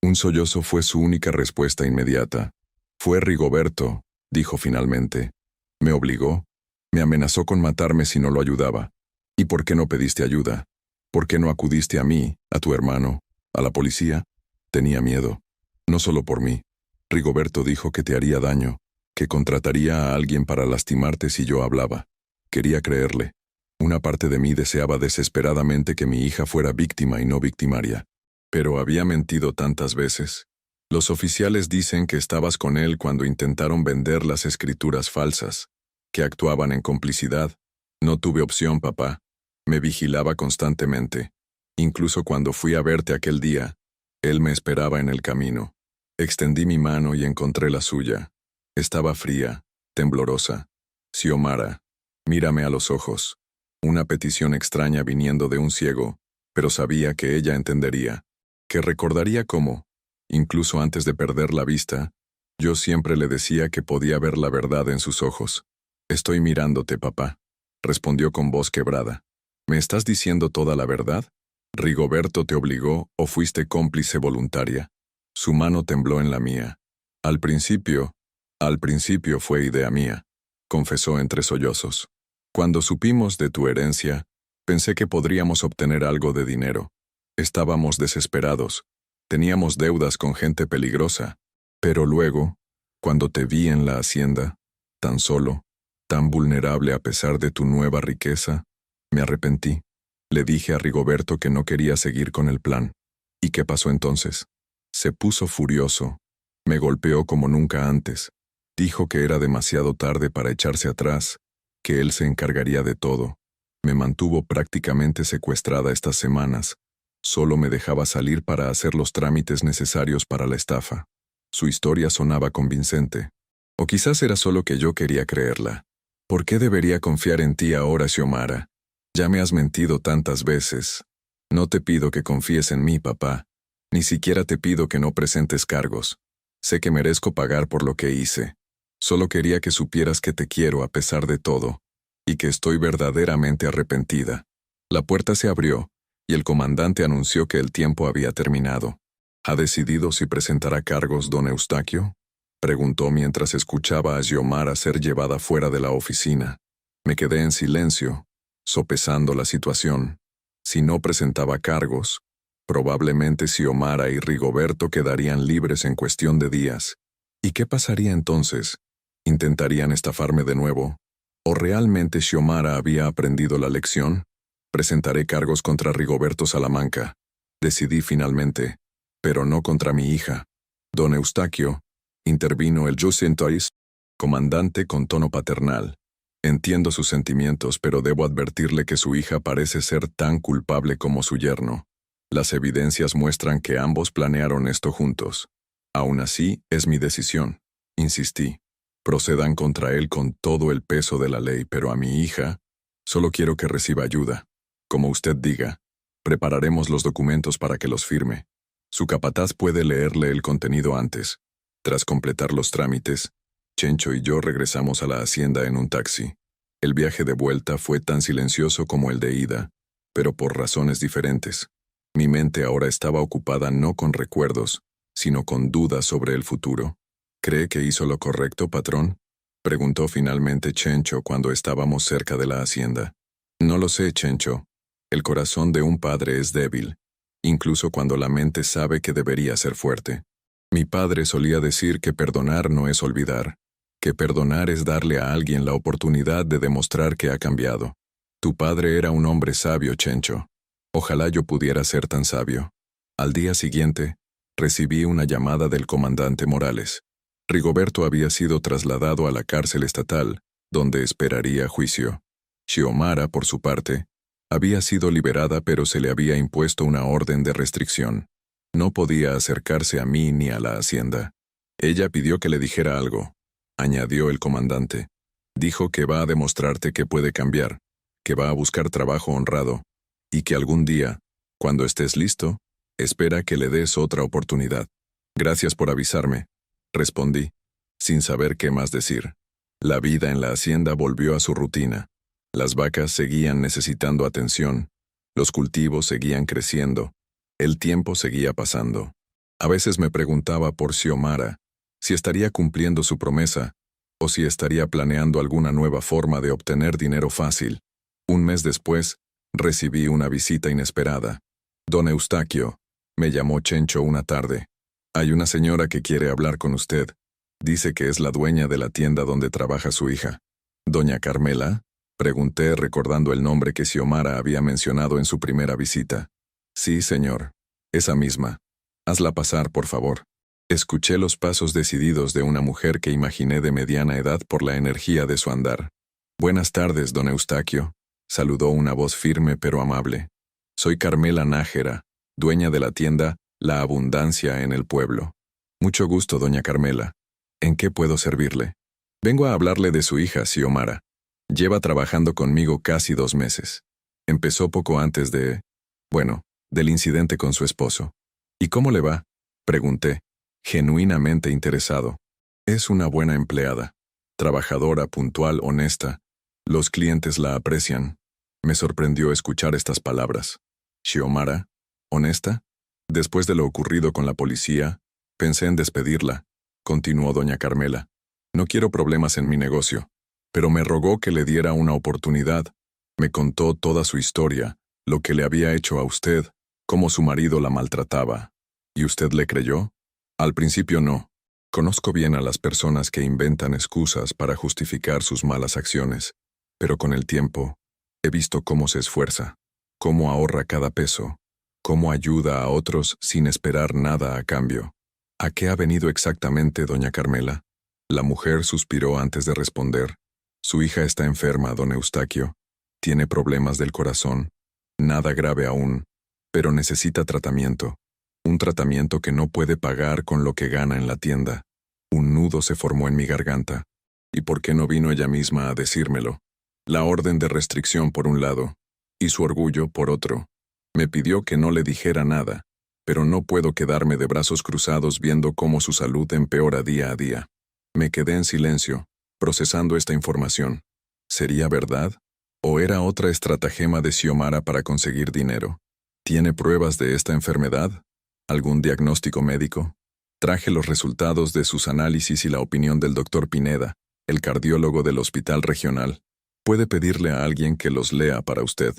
Un sollozo fue su única respuesta inmediata. Fue Rigoberto, dijo finalmente. Me obligó. Me amenazó con matarme si no lo ayudaba. ¿Y por qué no pediste ayuda? ¿Por qué no acudiste a mí, a tu hermano, a la policía? Tenía miedo. No solo por mí. Rigoberto dijo que te haría daño, que contrataría a alguien para lastimarte si yo hablaba. Quería creerle. Una parte de mí deseaba desesperadamente que mi hija fuera víctima y no victimaria. Pero había mentido tantas veces. Los oficiales dicen que estabas con él cuando intentaron vender las escrituras falsas, que actuaban en complicidad. No tuve opción, papá. Me vigilaba constantemente. Incluso cuando fui a verte aquel día, él me esperaba en el camino. Extendí mi mano y encontré la suya. Estaba fría, temblorosa. Xiomara, mírame a los ojos. Una petición extraña viniendo de un ciego, pero sabía que ella entendería, que recordaría cómo, incluso antes de perder la vista, yo siempre le decía que podía ver la verdad en sus ojos. Estoy mirándote, papá, respondió con voz quebrada. ¿Me estás diciendo toda la verdad? ¿Rigoberto te obligó o fuiste cómplice voluntaria? Su mano tembló en la mía. Al principio fue idea mía, confesó entre sollozos. Cuando supimos de tu herencia, pensé que podríamos obtener algo de dinero. Estábamos desesperados. Teníamos deudas con gente peligrosa. Pero luego, cuando te vi en la hacienda, tan solo, tan vulnerable a pesar de tu nueva riqueza, me arrepentí. Le dije a Rigoberto que no quería seguir con el plan. ¿Y qué pasó entonces? Se puso furioso. Me golpeó como nunca antes. Dijo que era demasiado tarde para echarse atrás, que él se encargaría de todo. Me mantuvo prácticamente secuestrada estas semanas. Solo me dejaba salir para hacer los trámites necesarios para la estafa. Su historia sonaba convincente. O quizás era solo que yo quería creerla. ¿Por qué debería confiar en ti ahora, Xiomara? Ya me has mentido tantas veces. No te pido que confíes en mí, papá. Ni siquiera te pido que no presentes cargos. Sé que merezco pagar por lo que hice. Solo quería que supieras que te quiero a pesar de todo, y que estoy verdaderamente arrepentida. La puerta se abrió, y el comandante anunció que el tiempo había terminado. ¿Ha decidido si presentará cargos, don Eustaquio? Preguntó mientras escuchaba a Xiomara ser llevada fuera de la oficina. Me quedé en silencio, sopesando la situación. Si no presentaba cargos, probablemente Xiomara y Rigoberto quedarían libres en cuestión de días. ¿Y qué pasaría entonces? ¿Intentarían estafarme de nuevo? ¿O realmente Xiomara había aprendido la lección? Presentaré cargos contra Rigoberto Salamanca. Decidí finalmente, pero no contra mi hija. Don Eustaquio, intervino el Jusentois, comandante con tono paternal. Entiendo sus sentimientos, pero debo advertirle que su hija parece ser tan culpable como su yerno. Las evidencias muestran que ambos planearon esto juntos. Aún así, es mi decisión, insistí. Procedan contra él con todo el peso de la ley, pero a mi hija, solo quiero que reciba ayuda. Como usted diga, prepararemos los documentos para que los firme. Su capataz puede leerle el contenido antes. Tras completar los trámites, Chencho y yo regresamos a la hacienda en un taxi. El viaje de vuelta fue tan silencioso como el de ida, pero por razones diferentes. Mi mente ahora estaba ocupada no con recuerdos, sino con dudas sobre el futuro. ¿Cree que hizo lo correcto, patrón? Preguntó finalmente Chencho cuando estábamos cerca de la hacienda. No lo sé, Chencho. El corazón de un padre es débil, incluso cuando la mente sabe que debería ser fuerte. Mi padre solía decir que perdonar no es olvidar, que perdonar es darle a alguien la oportunidad de demostrar que ha cambiado. Tu padre era un hombre sabio, Chencho. Ojalá yo pudiera ser tan sabio. Al día siguiente, recibí una llamada del comandante Morales. Rigoberto había sido trasladado a la cárcel estatal, donde esperaría juicio. Xiomara, por su parte, había sido liberada, pero se le había impuesto una orden de restricción. No podía acercarse a mí ni a la hacienda. Ella pidió que le dijera algo, añadió el comandante. Dijo que va a demostrarte que puede cambiar, que va a buscar trabajo honrado, y que algún día, cuando estés listo, espera que le des otra oportunidad. Gracias por avisarme, respondí, sin saber qué más decir. La vida en la hacienda volvió a su rutina. Las vacas seguían necesitando atención, los cultivos seguían creciendo, el tiempo seguía pasando. A veces me preguntaba por Xiomara, si estaría cumpliendo su promesa, o si estaría planeando alguna nueva forma de obtener dinero fácil. Un mes después, recibí una visita inesperada. Don Eustaquio, me llamó Chencho una tarde. Hay una señora que quiere hablar con usted. Dice que es la dueña de la tienda donde trabaja su hija. ¿Doña Carmela? Pregunté recordando el nombre que Xiomara había mencionado en su primera visita. Sí, señor. Esa misma. Hazla pasar, por favor. Escuché los pasos decididos de una mujer que imaginé de mediana edad por la energía de su andar. Buenas tardes, don Eustaquio, saludó una voz firme pero amable. Soy Carmela Nájera, dueña de la tienda La Abundancia en el pueblo. Mucho gusto, doña Carmela. ¿En qué puedo servirle? Vengo a hablarle de su hija, Xiomara. Lleva trabajando conmigo casi 2 meses. Empezó poco antes del incidente con su esposo. ¿Y cómo le va? Pregunté, genuinamente interesado. Es una buena empleada, trabajadora, puntual, honesta. Los clientes la aprecian. Me sorprendió escuchar estas palabras. ¿Xiomara? ¿Honesta? Después de lo ocurrido con la policía, pensé en despedirla, continuó doña Carmela. No quiero problemas en mi negocio, pero me rogó que le diera una oportunidad. Me contó toda su historia, lo que le había hecho a usted, cómo su marido la maltrataba. ¿Y usted le creyó? Al principio no. Conozco bien a las personas que inventan excusas para justificar sus malas acciones, pero con el tiempo, he visto cómo se esfuerza, cómo ahorra cada peso, cómo ayuda a otros sin esperar nada a cambio. ¿A qué ha venido exactamente, doña Carmela? La mujer suspiró antes de responder. Su hija está enferma, don Eustaquio. Tiene problemas del corazón. Nada grave aún, pero necesita tratamiento. Un tratamiento que no puede pagar con lo que gana en la tienda. Un nudo se formó en mi garganta. ¿Y por qué no vino ella misma a decírmelo? La orden de restricción por un lado, y su orgullo por otro. Me pidió que no le dijera nada, pero no puedo quedarme de brazos cruzados viendo cómo su salud empeora día a día. Me quedé en silencio, procesando esta información. ¿Sería verdad? ¿O era otra estratagema de Xiomara para conseguir dinero? ¿Tiene pruebas de esta enfermedad? ¿Algún diagnóstico médico? Traje los resultados de sus análisis y la opinión del doctor Pineda, el cardiólogo del hospital regional. Puede pedirle a alguien que los lea para usted.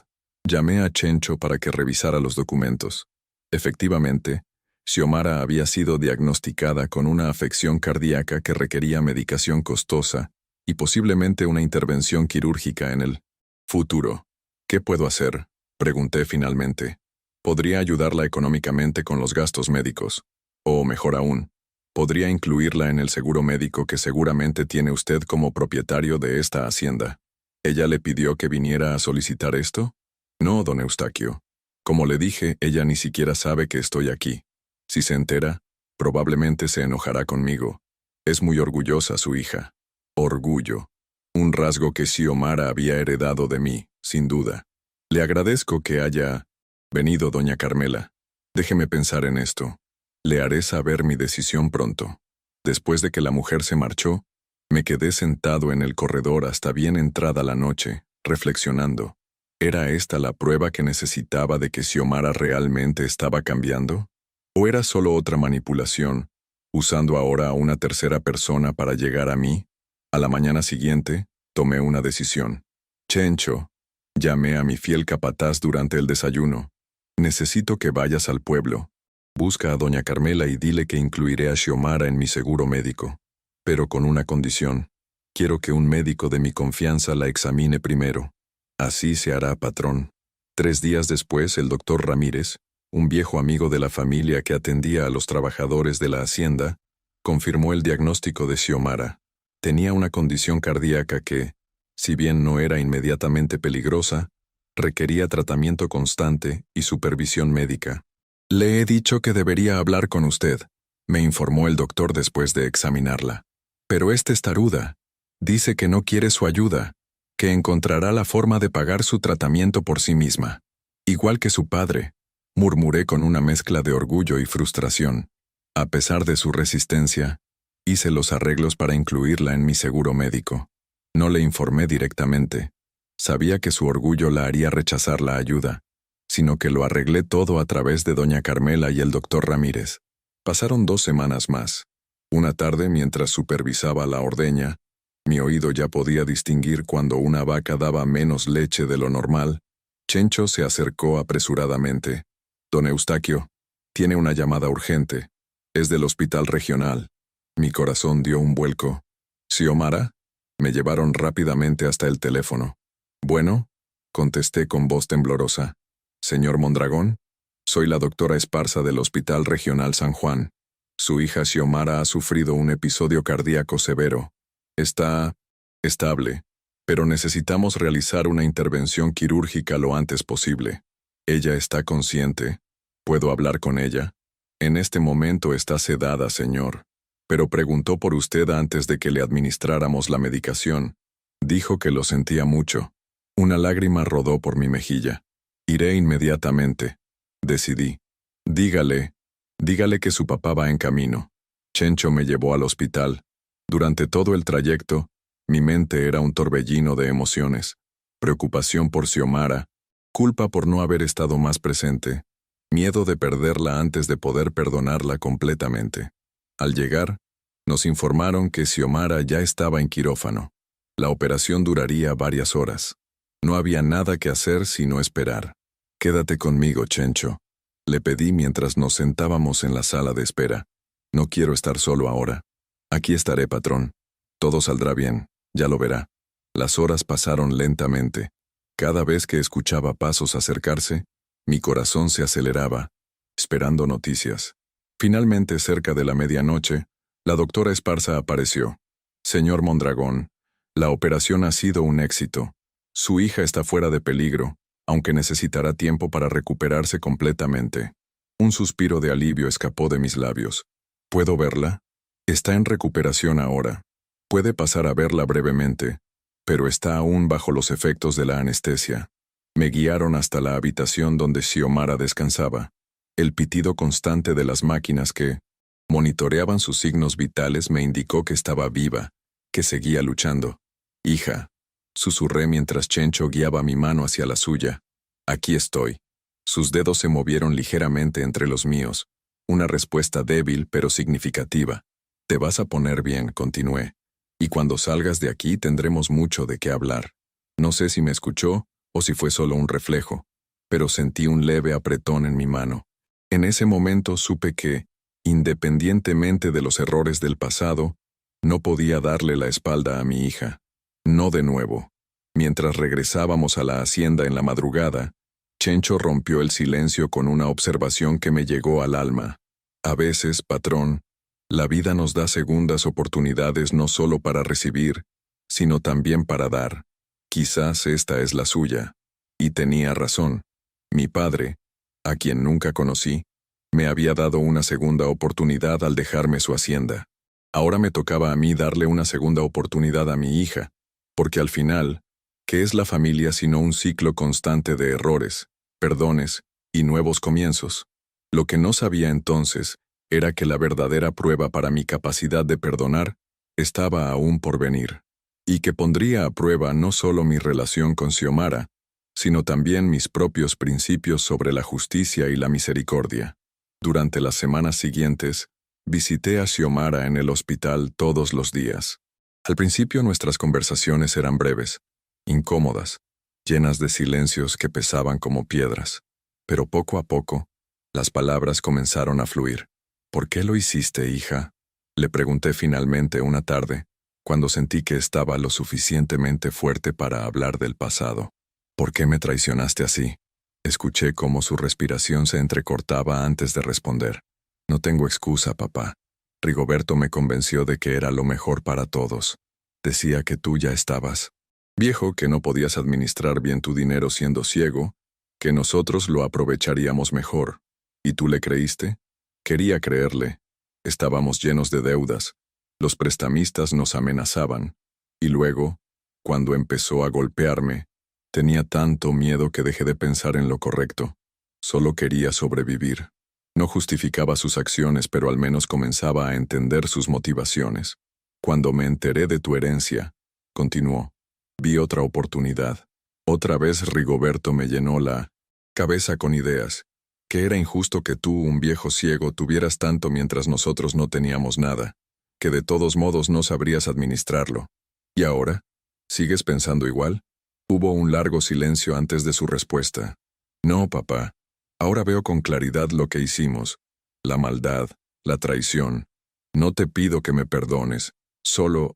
Llamé a Chencho para que revisara los documentos. Efectivamente, Xiomara había sido diagnosticada con una afección cardíaca que requería medicación costosa y posiblemente una intervención quirúrgica en el futuro. ¿Qué puedo hacer? Pregunté finalmente. Podría ayudarla económicamente con los gastos médicos. O, mejor aún, podría incluirla en el seguro médico que seguramente tiene usted como propietario de esta hacienda. ¿Ella le pidió que viniera a solicitar esto? No, don Eustaquio. Como le dije, ella ni siquiera sabe que estoy aquí. Si se entera, probablemente se enojará conmigo. Es muy orgullosa su hija. Orgullo. Un rasgo que Xiomara había heredado de mí, sin duda. Le agradezco que haya venido, doña Carmela. Déjeme pensar en esto. Le haré saber mi decisión pronto. Después de que la mujer se marchó, me quedé sentado en el corredor hasta bien entrada la noche, reflexionando. ¿Era esta la prueba que necesitaba de que Xiomara realmente estaba cambiando? ¿O era solo otra manipulación, usando ahora a una tercera persona para llegar a mí? A la mañana siguiente, tomé una decisión. Chencho, llamé a mi fiel capataz durante el desayuno. Necesito que vayas al pueblo. Busca a doña Carmela y dile que incluiré a Xiomara en mi seguro médico. Pero con una condición. Quiero que un médico de mi confianza la examine primero. Así se hará, patrón. 3 días después, el doctor Ramírez, un viejo amigo de la familia que atendía a los trabajadores de la hacienda, confirmó el diagnóstico de Xiomara. Tenía una condición cardíaca que, si bien no era inmediatamente peligrosa, requería tratamiento constante y supervisión médica. Le he dicho que debería hablar con usted, me informó el doctor después de examinarla. Pero es testaruda. Dice que no quiere su ayuda, que encontrará la forma de pagar su tratamiento por sí misma. Igual que su padre, murmuré con una mezcla de orgullo y frustración. A pesar de su resistencia, hice los arreglos para incluirla en mi seguro médico. No le informé directamente. Sabía que su orgullo la haría rechazar la ayuda, sino que lo arreglé todo a través de doña Carmela y el doctor Ramírez. Pasaron 2 semanas más. Una tarde, mientras supervisaba la ordeña, mi oído ya podía distinguir cuando una vaca daba menos leche de lo normal. Chencho se acercó apresuradamente. «Don Eustaquio, tiene una llamada urgente. Es del hospital regional». Mi corazón dio un vuelco. «¿Xiomara?» Me llevaron rápidamente hasta el teléfono. «Bueno», contesté con voz temblorosa. «Señor Mondragón, soy la doctora Esparza del Hospital Regional San Juan. Su hija Xiomara ha sufrido un episodio cardíaco severo. Está estable, pero necesitamos realizar una intervención quirúrgica lo antes posible. Ella está consciente. ¿Puedo hablar con ella? En este momento está sedada, señor. Pero preguntó por usted antes de que le administráramos la medicación. Dijo que lo sentía mucho». Una lágrima rodó por mi mejilla. «Iré inmediatamente», decidí. Dígale que su papá va en camino». Chencho me llevó al hospital. Durante todo el trayecto, mi mente era un torbellino de emociones. Preocupación por Xiomara, culpa por no haber estado más presente, miedo de perderla antes de poder perdonarla completamente. Al llegar, nos informaron que Xiomara ya estaba en quirófano. La operación duraría varias horas. No había nada que hacer sino esperar. «Quédate conmigo, Chencho», le pedí mientras nos sentábamos en la sala de espera. «No quiero estar solo ahora». «Aquí estaré, patrón. Todo saldrá bien, ya lo verá». Las horas pasaron lentamente. Cada vez que escuchaba pasos acercarse, mi corazón se aceleraba, esperando noticias. Finalmente, cerca de la medianoche, la doctora Esparza apareció. «Señor Mondragón, la operación ha sido un éxito. Su hija está fuera de peligro, aunque necesitará tiempo para recuperarse completamente». Un suspiro de alivio escapó de mis labios. «¿Puedo verla?» «Está en recuperación ahora. Puede pasar a verla brevemente, pero está aún bajo los efectos de la anestesia». Me guiaron hasta la habitación donde Xiomara descansaba. El pitido constante de las máquinas que monitoreaban sus signos vitales me indicó que estaba viva, que seguía luchando. «Hija», susurré mientras Chencho guiaba mi mano hacia la suya. «Aquí estoy». Sus dedos se movieron ligeramente entre los míos, una respuesta débil pero significativa. «Te vas a poner bien», continué. «Y cuando salgas de aquí tendremos mucho de qué hablar». No sé si me escuchó o si fue solo un reflejo, pero sentí un leve apretón en mi mano. En ese momento supe que, independientemente de los errores del pasado, no podía darle la espalda a mi hija. No de nuevo. Mientras regresábamos a la hacienda en la madrugada, Chencho rompió el silencio con una observación que me llegó al alma. «A veces, patrón, la vida nos da segundas oportunidades no solo para recibir, sino también para dar. Quizás esta es la suya». Y tenía razón. Mi padre, a quien nunca conocí, me había dado una segunda oportunidad al dejarme su hacienda. Ahora me tocaba a mí darle una segunda oportunidad a mi hija, porque al final, ¿qué es la familia sino un ciclo constante de errores, perdones y nuevos comienzos? Lo que no sabía entonces era que la verdadera prueba para mi capacidad de perdonar estaba aún por venir, y que pondría a prueba no solo mi relación con Xiomara, sino también mis propios principios sobre la justicia y la misericordia. Durante las semanas siguientes, visité a Xiomara en el hospital todos los días. Al principio nuestras conversaciones eran breves, incómodas, llenas de silencios que pesaban como piedras. Pero poco a poco, las palabras comenzaron a fluir. «¿Por qué lo hiciste, hija?», le pregunté finalmente una tarde, cuando sentí que estaba lo suficientemente fuerte para hablar del pasado. «¿Por qué me traicionaste así?». Escuché cómo su respiración se entrecortaba antes de responder. «No tengo excusa, papá», Rigoberto me convenció de que era lo mejor para todos. Decía que tú ya estabas viejo, que no podías administrar bien tu dinero siendo ciego, que nosotros lo aprovecharíamos mejor. ¿Y tú le creíste? Quería creerle. Estábamos llenos de deudas. Los prestamistas nos amenazaban. Y luego, cuando empezó a golpearme, tenía tanto miedo que dejé de pensar en lo correcto. Solo quería sobrevivir. No justificaba sus acciones, pero al menos comenzaba a entender sus motivaciones. Cuando me enteré de tu herencia, continuó, vi otra oportunidad. Otra vez Rigoberto me llenó la cabeza con ideas. Que era injusto que tú, un viejo ciego, tuvieras tanto mientras nosotros no teníamos nada. Que de todos modos no sabrías administrarlo. ¿Y ahora? ¿Sigues pensando igual? Hubo un largo silencio antes de su respuesta. No, papá. Ahora veo con claridad lo que hicimos. La maldad, la traición. No te pido que me perdones. Solo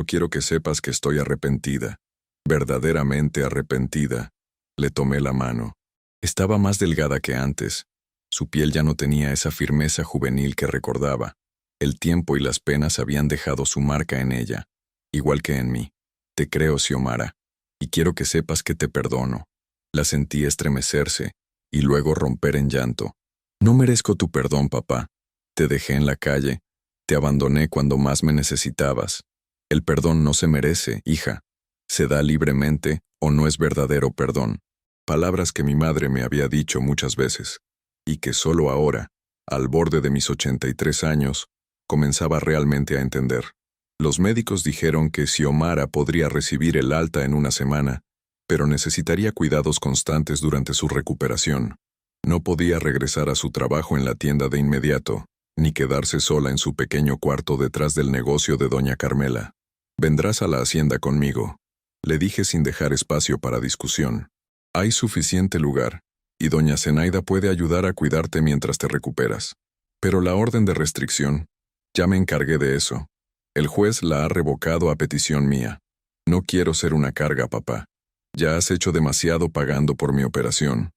quiero que sepas que estoy arrepentida. Verdaderamente arrepentida. Le tomé la mano. Estaba más delgada que antes. Su piel ya no tenía esa firmeza juvenil que recordaba. El tiempo y las penas habían dejado su marca en ella, igual que en mí. Te creo, Xiomara, y quiero que sepas que te perdono. La sentí estremecerse, y luego romper en llanto. No merezco tu perdón, papá. Te dejé en la calle, te abandoné cuando más me necesitabas. El perdón no se merece, hija. Se da libremente o no es verdadero perdón. Palabras que mi madre me había dicho muchas veces, y que solo ahora, al borde de mis 83 años, comenzaba realmente a entender. Los médicos dijeron que Xiomara podría recibir el alta en una semana, pero necesitaría cuidados constantes durante su recuperación. No podía regresar a su trabajo en la tienda de inmediato, ni quedarse sola en su pequeño cuarto detrás del negocio de doña Carmela. Vendrás a la hacienda conmigo, le dije sin dejar espacio para discusión. Hay suficiente lugar, y doña Zenaida puede ayudar a cuidarte mientras te recuperas. Pero la orden de restricción, ya me encargué de eso. El juez la ha revocado a petición mía. No quiero ser una carga, papá. Ya has hecho demasiado pagando por mi operación.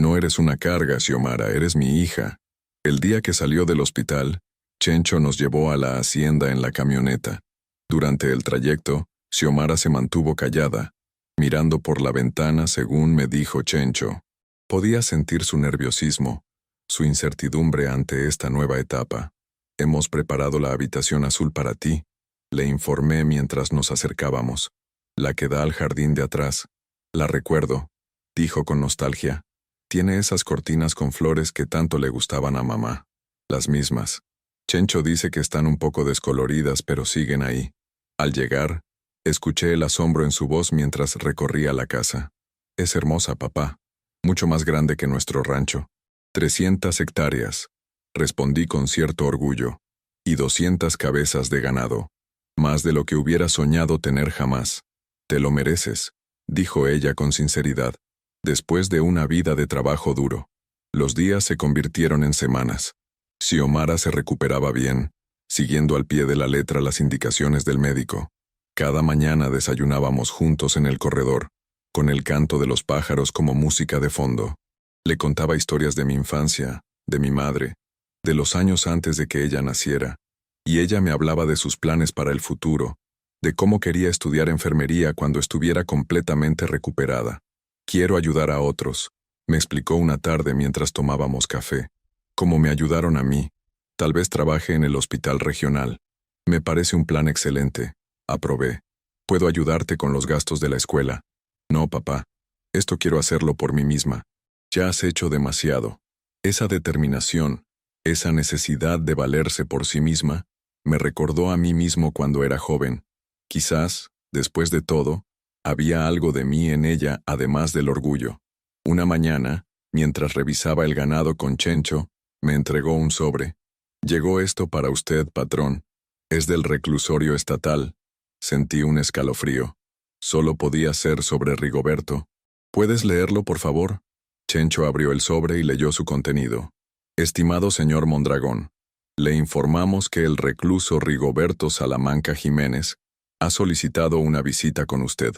No eres una carga, Xiomara, eres mi hija. El día que salió del hospital, Chencho nos llevó a la hacienda en la camioneta. Durante el trayecto, Xiomara se mantuvo callada, mirando por la ventana según me dijo Chencho. Podía sentir su nerviosismo, su incertidumbre ante esta nueva etapa. Hemos preparado la habitación azul para ti, le informé mientras nos acercábamos. La que da al jardín de atrás. La recuerdo, dijo con nostalgia. Tiene esas cortinas con flores que tanto le gustaban a mamá. Las mismas. Chencho dice que están un poco descoloridas, pero siguen ahí. Al llegar, escuché el asombro en su voz mientras recorría la casa. Es hermosa, papá. Mucho más grande que nuestro rancho. 300 hectáreas. Respondí con cierto orgullo. Y 200 cabezas de ganado. Más de lo que hubiera soñado tener jamás. Te lo mereces, dijo ella con sinceridad. Después de una vida de trabajo duro. Los días se convirtieron en semanas. Xiomara se recuperaba bien, siguiendo al pie de la letra las indicaciones del médico. Cada mañana desayunábamos juntos en el corredor, con el canto de los pájaros como música de fondo. Le contaba historias de mi infancia, de mi madre, de los años antes de que ella naciera, y ella me hablaba de sus planes para el futuro, de cómo quería estudiar enfermería cuando estuviera completamente recuperada. Quiero ayudar a otros, me explicó una tarde mientras tomábamos café. Como me ayudaron a mí, tal vez trabaje en el hospital regional. Me parece un plan excelente, aprobé. Puedo ayudarte con los gastos de la escuela. No, papá, esto quiero hacerlo por mí misma. Ya has hecho demasiado. Esa determinación, esa necesidad de valerse por sí misma, me recordó a mí mismo cuando era joven. Quizás, después de todo, había algo de mí en ella además del orgullo. Una mañana, mientras revisaba el ganado con Chencho, me entregó un sobre. Llegó esto para usted, patrón. Es del reclusorio estatal. Sentí un escalofrío. Solo podía ser sobre Rigoberto. ¿Puedes leerlo, por favor? Chencho abrió el sobre y leyó su contenido. Estimado señor Mondragón, le informamos que el recluso Rigoberto Salamanca Jiménez ha solicitado una visita con usted.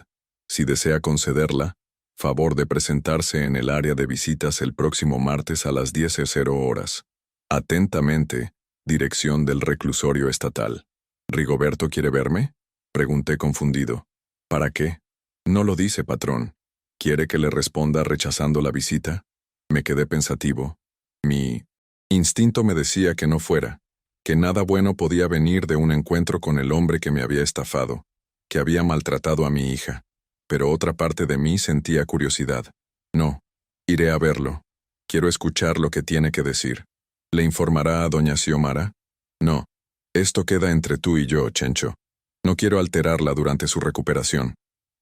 Si desea concederla, favor de presentarse en el área de visitas el próximo martes a las 10:00 horas. Atentamente, Dirección del reclusorio estatal. ¿Rigoberto quiere verme? Pregunté confundido. ¿Para qué? No lo dice, patrón. ¿Quiere que le responda rechazando la visita? Me quedé pensativo. Mi instinto me decía que no fuera, que nada bueno podía venir de un encuentro con el hombre que me había estafado, que había maltratado a mi hija. Pero otra parte de mí sentía curiosidad. No, iré a verlo. Quiero escuchar lo que tiene que decir. ¿Le informará a doña Xiomara? No. Esto queda entre tú y yo, Chencho. No quiero alterarla durante su recuperación.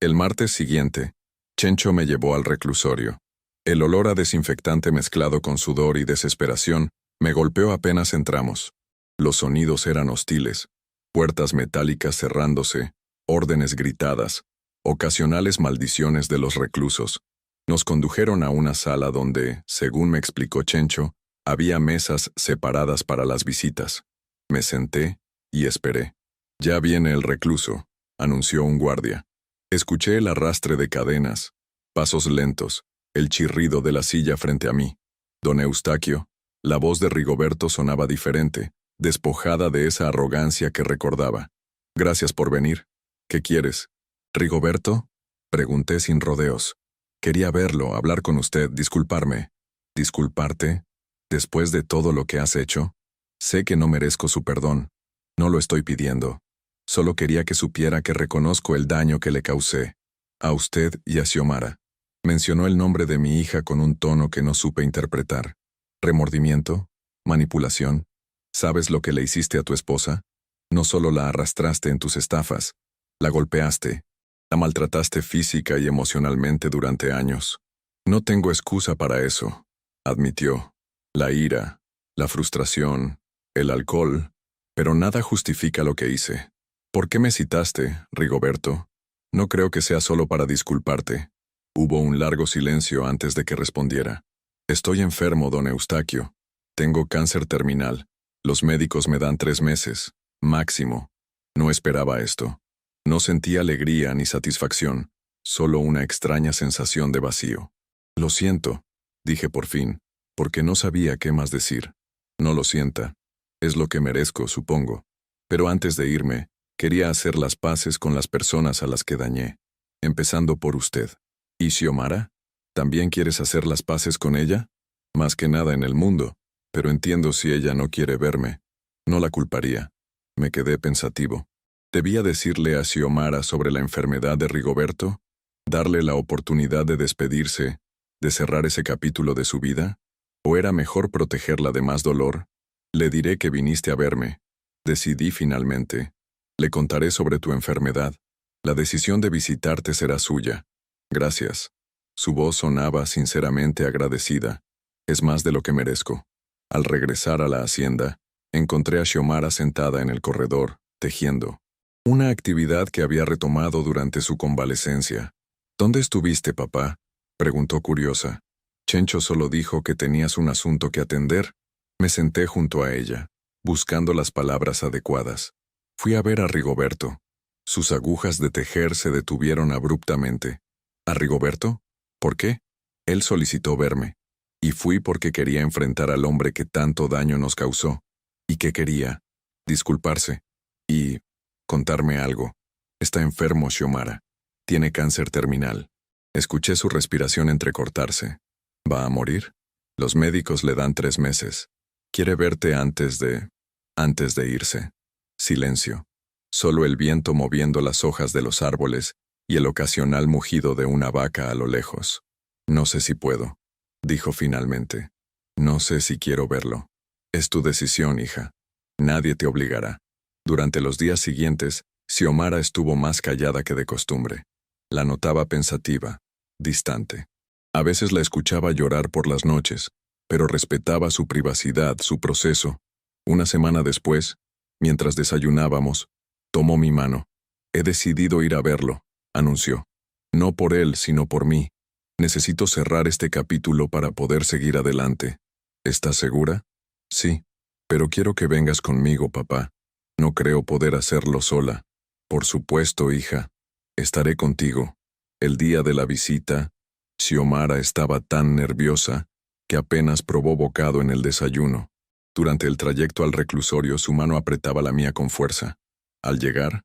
El martes siguiente, Chencho me llevó al reclusorio. El olor a desinfectante mezclado con sudor y desesperación me golpeó apenas entramos. Los sonidos eran hostiles, puertas metálicas cerrándose, órdenes gritadas, ocasionales maldiciones de los reclusos. Nos condujeron a una sala donde, según me explicó Chencho, había mesas separadas para las visitas. Me senté y esperé. Ya viene el recluso, anunció un guardia. Escuché el arrastre de cadenas, pasos lentos, el chirrido de la silla frente a mí. Don Eustaquio, la voz de Rigoberto sonaba diferente, despojada de esa arrogancia que recordaba. Gracias por venir. ¿Qué quieres? ¿Rigoberto? Pregunté sin rodeos. Quería verlo, hablar con usted, disculparme. ¿Disculparte? ¿Después de todo lo que has hecho? Sé que no merezco su perdón. No lo estoy pidiendo. Solo quería que supiera que reconozco el daño que le causé. A usted y a Xiomara. Mencionó el nombre de mi hija con un tono que no supe interpretar. ¿Remordimiento? ¿Manipulación? ¿Sabes lo que le hiciste a tu esposa? No solo la arrastraste en tus estafas, la golpeaste, la maltrataste física y emocionalmente durante años. No tengo excusa para eso, admitió. La ira, la frustración, el alcohol, pero nada justifica lo que hice. ¿Por qué me citaste, Rigoberto? No creo que sea solo para disculparte. Hubo un largo silencio antes de que respondiera. Estoy enfermo, don Eustaquio. Tengo cáncer terminal. Los médicos me dan 3 meses, máximo. No esperaba esto. No sentí alegría ni satisfacción, solo una extraña sensación de vacío. Lo siento, dije por fin, porque no sabía qué más decir. No lo sienta. Es lo que merezco, supongo. Pero antes de irme, quería hacer las paces con las personas a las que dañé, empezando por usted. ¿Y Xiomara? ¿También quieres hacer las paces con ella? Más que nada en el mundo, pero entiendo si ella no quiere verme. No la culparía. Me quedé pensativo. ¿Debía decirle a Xiomara sobre la enfermedad de Rigoberto? ¿Darle la oportunidad de despedirse, de cerrar ese capítulo de su vida? ¿O era mejor protegerla de más dolor? Le diré que viniste a verme. Decidí finalmente. Le contaré sobre tu enfermedad. La decisión de visitarte será suya. Gracias. Su voz sonaba sinceramente agradecida. Es más de lo que merezco. Al regresar a la hacienda, encontré a Xiomara sentada en el corredor, tejiendo. Una actividad que había retomado durante su convalecencia. ¿Dónde estuviste, papá?, preguntó curiosa. Chencho solo dijo que tenías un asunto que atender. Me senté junto a ella, buscando las palabras adecuadas. Fui a ver a Rigoberto. Sus agujas de tejer se detuvieron abruptamente. ¿A Rigoberto? ¿Por qué? Él solicitó verme. Y fui porque quería enfrentar al hombre que tanto daño nos causó. ¿Y qué quería? Disculparse. Y contarme algo. Está enfermo, Xiomara. Tiene cáncer terminal. Escuché su respiración entrecortarse. ¿Va a morir? Los médicos le dan 3 meses. Quiere verte antes de irse. Silencio. Solo el viento moviendo las hojas de los árboles y el ocasional mugido de una vaca a lo lejos. No sé si puedo, dijo finalmente. No sé si quiero verlo. Es tu decisión, hija. Nadie te obligará. Durante los días siguientes, Xiomara estuvo más callada que de costumbre. La notaba pensativa, distante. A veces la escuchaba llorar por las noches, pero respetaba su privacidad, su proceso. Una semana después, mientras desayunábamos, tomó mi mano. He decidido ir a verlo, anunció. No por él, sino por mí. Necesito cerrar este capítulo para poder seguir adelante. ¿Estás segura? Sí, pero quiero que vengas conmigo, papá. No creo poder hacerlo sola. Por supuesto, hija. Estaré contigo. El día de la visita, Xiomara estaba tan nerviosa que apenas probó bocado en el desayuno. Durante el trayecto al reclusorio, su mano apretaba la mía con fuerza. Al llegar,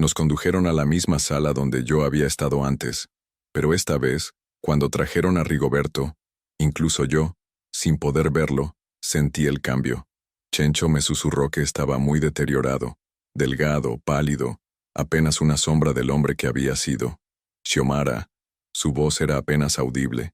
nos condujeron a la misma sala donde yo había estado antes, pero esta vez, cuando trajeron a Rigoberto, incluso yo, sin poder verlo, sentí el cambio. Chencho me susurró que estaba muy deteriorado, delgado, pálido, apenas una sombra del hombre que había sido. Xiomara, su voz era apenas audible.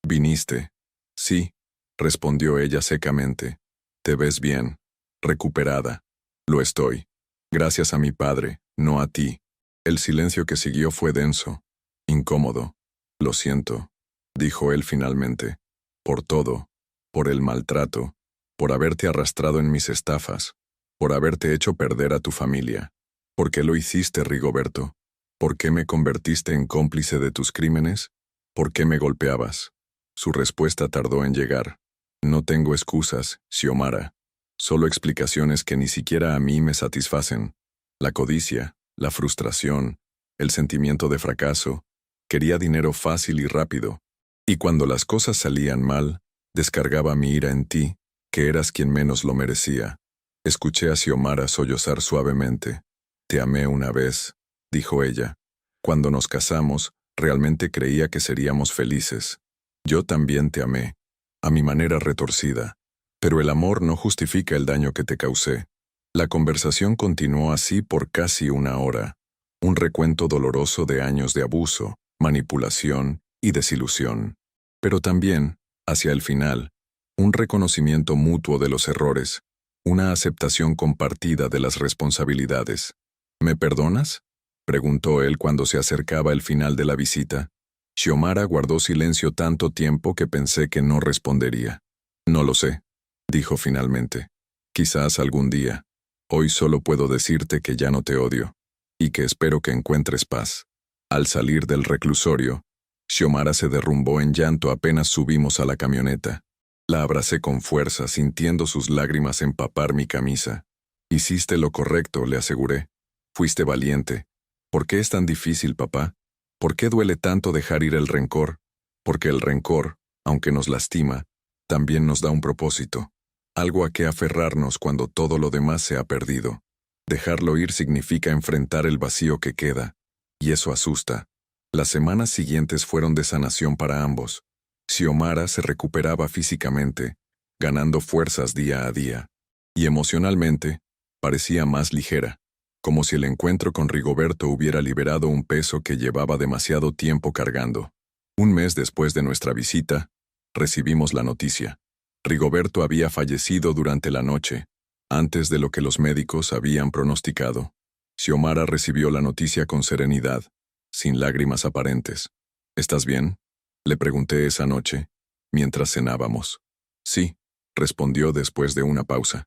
¿Viniste? Sí, respondió ella secamente. Te ves bien, recuperada. Lo estoy. Gracias a mi padre, no a ti. El silencio que siguió fue denso, incómodo. Lo siento, dijo él finalmente, por todo, por el maltrato, por haberte arrastrado en mis estafas, por haberte hecho perder a tu familia. ¿Por qué lo hiciste, Rigoberto? ¿Por qué me convertiste en cómplice de tus crímenes? ¿Por qué me golpeabas? Su respuesta tardó en llegar. No tengo excusas, Xiomara. Solo explicaciones que ni siquiera a mí me satisfacen. La codicia, la frustración, el sentimiento de fracaso. Quería dinero fácil y rápido. Y cuando las cosas salían mal, descargaba mi ira en ti, que eras quien menos lo merecía. Escuché a Xiomara sollozar suavemente. Te amé una vez, dijo ella. Cuando nos casamos, realmente creía que seríamos felices. Yo también te amé, a mi manera retorcida. Pero el amor no justifica el daño que te causé. La conversación continuó así por casi una hora. Un recuento doloroso de años de abuso, manipulación y desilusión. Pero también, hacia el final, un reconocimiento mutuo de los errores, una aceptación compartida de las responsabilidades. ¿Me perdonas?, preguntó él cuando se acercaba el final de la visita. Xiomara guardó silencio tanto tiempo que pensé que no respondería. No lo sé, dijo finalmente. Quizás algún día. Hoy solo puedo decirte que ya no te odio, y que espero que encuentres paz. Al salir del reclusorio, Xiomara se derrumbó en llanto apenas subimos a la camioneta. La abracé con fuerza, sintiendo sus lágrimas empapar mi camisa. Hiciste lo correcto, le aseguré. Fuiste valiente. ¿Por qué es tan difícil, papá? ¿Por qué duele tanto dejar ir el rencor? Porque el rencor, aunque nos lastima, también nos da un propósito. Algo a qué aferrarnos cuando todo lo demás se ha perdido. Dejarlo ir significa enfrentar el vacío que queda, y eso asusta. Las semanas siguientes fueron de sanación para ambos. Xiomara se recuperaba físicamente, ganando fuerzas día a día, y emocionalmente parecía más ligera, como si el encuentro con Rigoberto hubiera liberado un peso que llevaba demasiado tiempo cargando. Un mes después de nuestra visita, recibimos la noticia. Rigoberto había fallecido durante la noche, antes de lo que los médicos habían pronosticado. Xiomara recibió la noticia con serenidad, sin lágrimas aparentes. ¿Estás bien?, le pregunté esa noche, mientras cenábamos. Sí, respondió después de una pausa.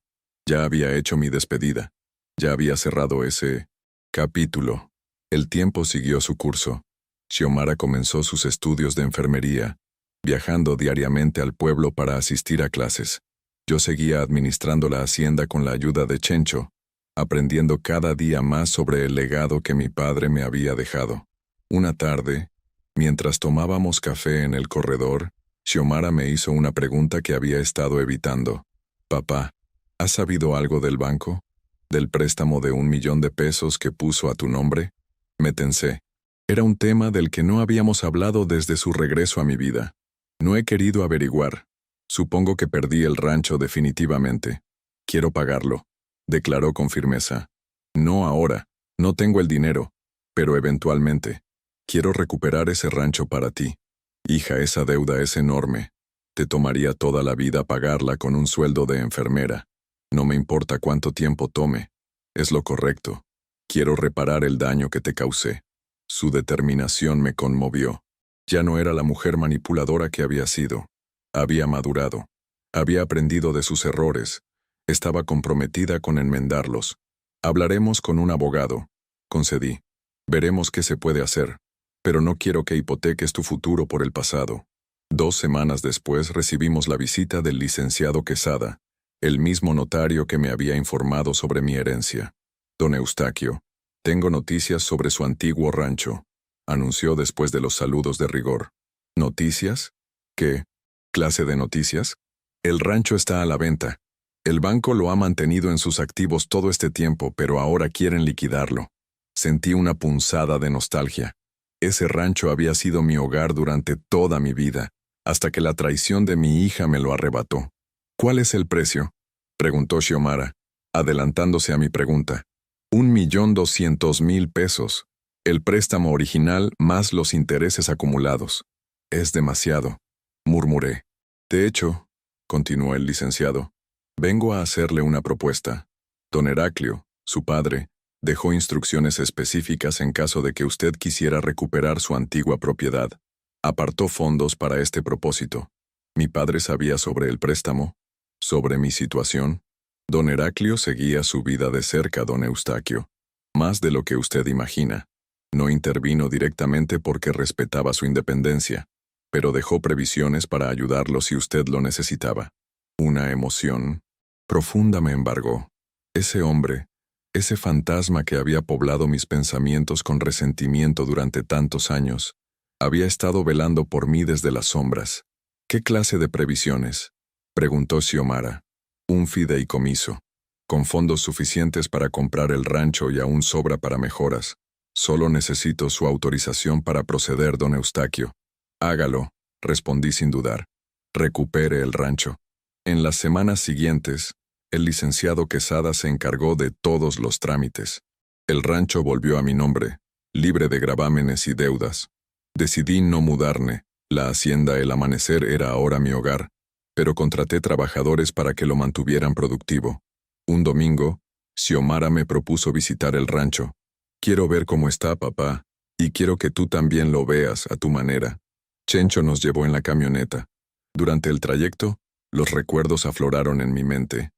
Ya había hecho mi despedida. Ya había cerrado ese capítulo. El tiempo siguió su curso. Xiomara comenzó sus estudios de enfermería, viajando diariamente al pueblo para asistir a clases. Yo seguía administrando la hacienda con la ayuda de Chencho, aprendiendo cada día más sobre el legado que mi padre me había dejado. Una tarde, mientras tomábamos café en el corredor, Xiomara me hizo una pregunta que había estado evitando. Papá, ¿has sabido algo del banco? ¿Del préstamo de 1 millón de pesos que puso a tu nombre? Me tensé. Era un tema del que no habíamos hablado desde su regreso a mi vida. No he querido averiguar. Supongo que perdí el rancho definitivamente. Quiero pagarlo, declaró con firmeza. No ahora, no tengo el dinero, pero eventualmente. Quiero recuperar ese rancho para ti. Hija, esa deuda es enorme. Te tomaría toda la vida pagarla con un sueldo de enfermera. No me importa cuánto tiempo tome. Es lo correcto. Quiero reparar el daño que te causé. Su determinación me conmovió. Ya no era la mujer manipuladora que había sido. Había madurado. Había aprendido de sus errores. Estaba comprometida con enmendarlos. Hablaremos con un abogado, concedí. Veremos qué se puede hacer. Pero no quiero que hipoteques tu futuro por el pasado. 2 semanas después recibimos la visita del licenciado Quesada, el mismo notario que me había informado sobre mi herencia. Don Eustaquio, tengo noticias sobre su antiguo rancho, anunció después de los saludos de rigor. ¿Noticias? ¿Qué clase de noticias? El rancho está a la venta. El banco lo ha mantenido en sus activos todo este tiempo, pero ahora quieren liquidarlo. Sentí una punzada de nostalgia. Ese rancho había sido mi hogar durante toda mi vida, hasta que la traición de mi hija me lo arrebató. ¿Cuál es el precio?, preguntó Xiomara, adelantándose a mi pregunta. 1.200.000 pesos. El préstamo original más los intereses acumulados. Es demasiado, murmuré. De hecho, continuó el licenciado, vengo a hacerle una propuesta. Don Heraclio, su padre, dejó instrucciones específicas en caso de que usted quisiera recuperar su antigua propiedad. Apartó fondos para este propósito. Mi padre sabía sobre el préstamo, sobre mi situación. Don Heraclio seguía su vida de cerca, don Eustaquio. Más de lo que usted imagina. No intervino directamente porque respetaba su independencia, pero dejó previsiones para ayudarlo si usted lo necesitaba. Una emoción profunda me embargó. Ese hombre, ese fantasma que había poblado mis pensamientos con resentimiento durante tantos años, había estado velando por mí desde las sombras. ¿Qué clase de previsiones?, preguntó Xiomara. Un fideicomiso, con fondos suficientes para comprar el rancho y aún sobra para mejoras. Solo necesito su autorización para proceder, don Eustaquio. Hágalo, respondí sin dudar. Recupere el rancho. En las semanas siguientes, el licenciado Quesada se encargó de todos los trámites. El rancho volvió a mi nombre, libre de gravámenes y deudas. Decidí no mudarme. La hacienda El Amanecer era ahora mi hogar, pero contraté trabajadores para que lo mantuvieran productivo. Un domingo, Xiomara me propuso visitar el rancho. Quiero ver cómo está, papá, y quiero que tú también lo veas a tu manera. Chencho nos llevó en la camioneta. Durante el trayecto, los recuerdos afloraron en mi mente.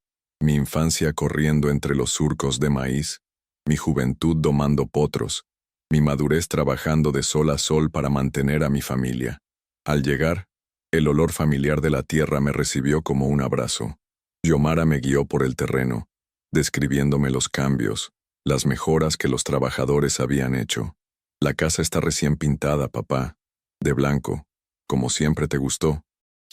Mi infancia corriendo entre los surcos de maíz, mi juventud domando potros, mi madurez trabajando de sol a sol para mantener a mi familia. Al llegar, el olor familiar de la tierra me recibió como un abrazo. Xiomara me guió por el terreno, describiéndome los cambios, las mejoras que los trabajadores habían hecho. La casa está recién pintada, papá, de blanco, como siempre te gustó,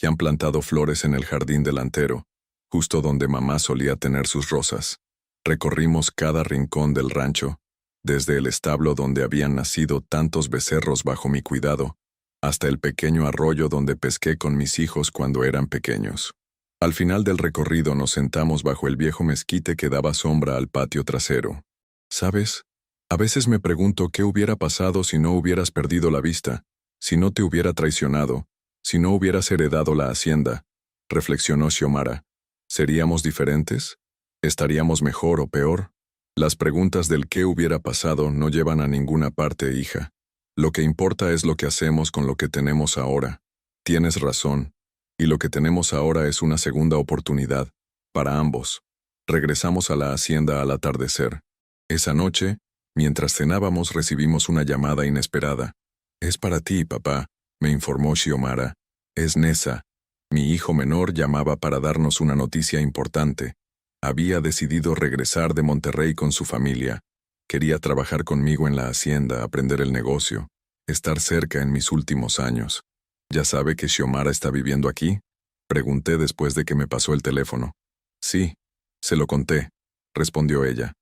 y han plantado flores en el jardín delantero, justo donde mamá solía tener sus rosas. Recorrimos cada rincón del rancho, desde el establo donde habían nacido tantos becerros bajo mi cuidado, hasta el pequeño arroyo donde pesqué con mis hijos cuando eran pequeños. Al final del recorrido nos sentamos bajo el viejo mezquite que daba sombra al patio trasero. ¿Sabes? A veces me pregunto qué hubiera pasado si no hubieras perdido la vista, si no te hubiera traicionado, si no hubieras heredado la hacienda, reflexionó Xiomara. ¿Seríamos diferentes? ¿Estaríamos mejor o peor? Las preguntas del qué hubiera pasado no llevan a ninguna parte, hija. Lo que importa es lo que hacemos con lo que tenemos ahora. Tienes razón, y lo que tenemos ahora es una segunda oportunidad, para ambos. Regresamos a la hacienda al atardecer. Esa noche, mientras cenábamos, recibimos una llamada inesperada. «Es para ti, papá», me informó Xiomara. «Es Nessa. Mi hijo menor llamaba para darnos una noticia importante. Había decidido regresar de Monterrey con su familia. Quería trabajar conmigo en la hacienda, aprender el negocio, estar cerca en mis últimos años. ¿Ya sabe que Xiomara está viviendo aquí?», pregunté después de que me pasó el teléfono. «Sí, se lo conté», respondió ella.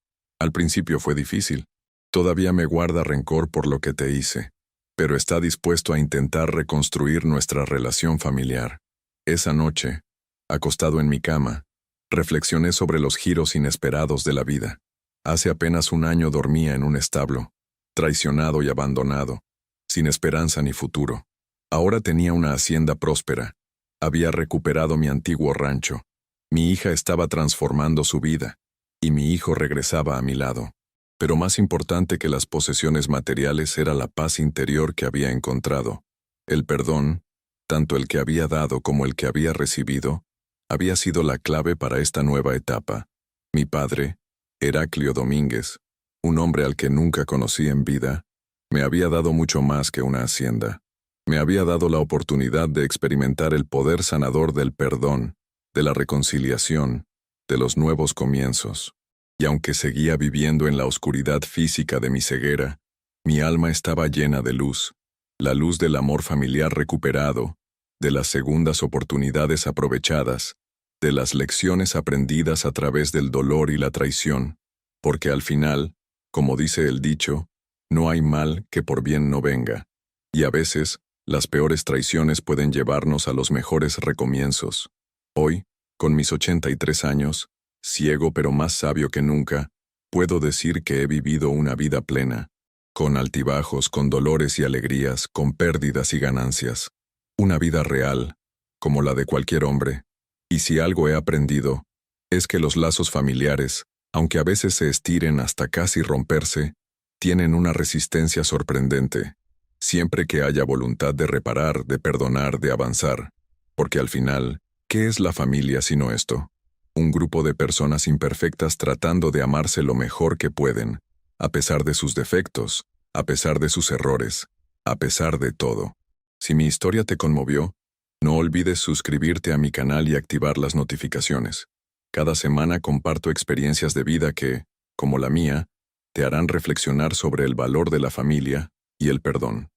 «Al principio fue difícil. Todavía me guarda rencor por lo que te hice, pero está dispuesto a intentar reconstruir nuestra relación familiar». Esa noche, acostado en mi cama, reflexioné sobre los giros inesperados de la vida. Hace apenas un año dormía en un establo, traicionado y abandonado, sin esperanza ni futuro. Ahora tenía una hacienda próspera. Había recuperado mi antiguo rancho. Mi hija estaba transformando su vida, y mi hijo regresaba a mi lado. Pero más importante que las posesiones materiales era la paz interior que había encontrado. El perdón, tanto el que había dado como el que había recibido, había sido la clave para esta nueva etapa. Mi padre, Heraclio Domínguez, un hombre al que nunca conocí en vida, me había dado mucho más que una hacienda. Me había dado la oportunidad de experimentar el poder sanador del perdón, de la reconciliación, de los nuevos comienzos. Y aunque seguía viviendo en la oscuridad física de mi ceguera, mi alma estaba llena de luz, la luz del amor familiar recuperado, de las segundas oportunidades aprovechadas, de las lecciones aprendidas a través del dolor y la traición, porque al final, como dice el dicho, no hay mal que por bien no venga, y a veces, las peores traiciones pueden llevarnos a los mejores recomienzos. Hoy, con mis 83 años, ciego pero más sabio que nunca, puedo decir que he vivido una vida plena, con altibajos, con dolores y alegrías, con pérdidas y ganancias. Una vida real, como la de cualquier hombre. Y si algo he aprendido, es que los lazos familiares, aunque a veces se estiren hasta casi romperse, tienen una resistencia sorprendente, siempre que haya voluntad de reparar, de perdonar, de avanzar. Porque al final, ¿qué es la familia sino esto? Un grupo de personas imperfectas tratando de amarse lo mejor que pueden, a pesar de sus defectos, a pesar de sus errores, a pesar de todo. Si mi historia te conmovió, no olvides suscribirte a mi canal y activar las notificaciones. Cada semana comparto experiencias de vida que, como la mía, te harán reflexionar sobre el valor de la familia y el perdón.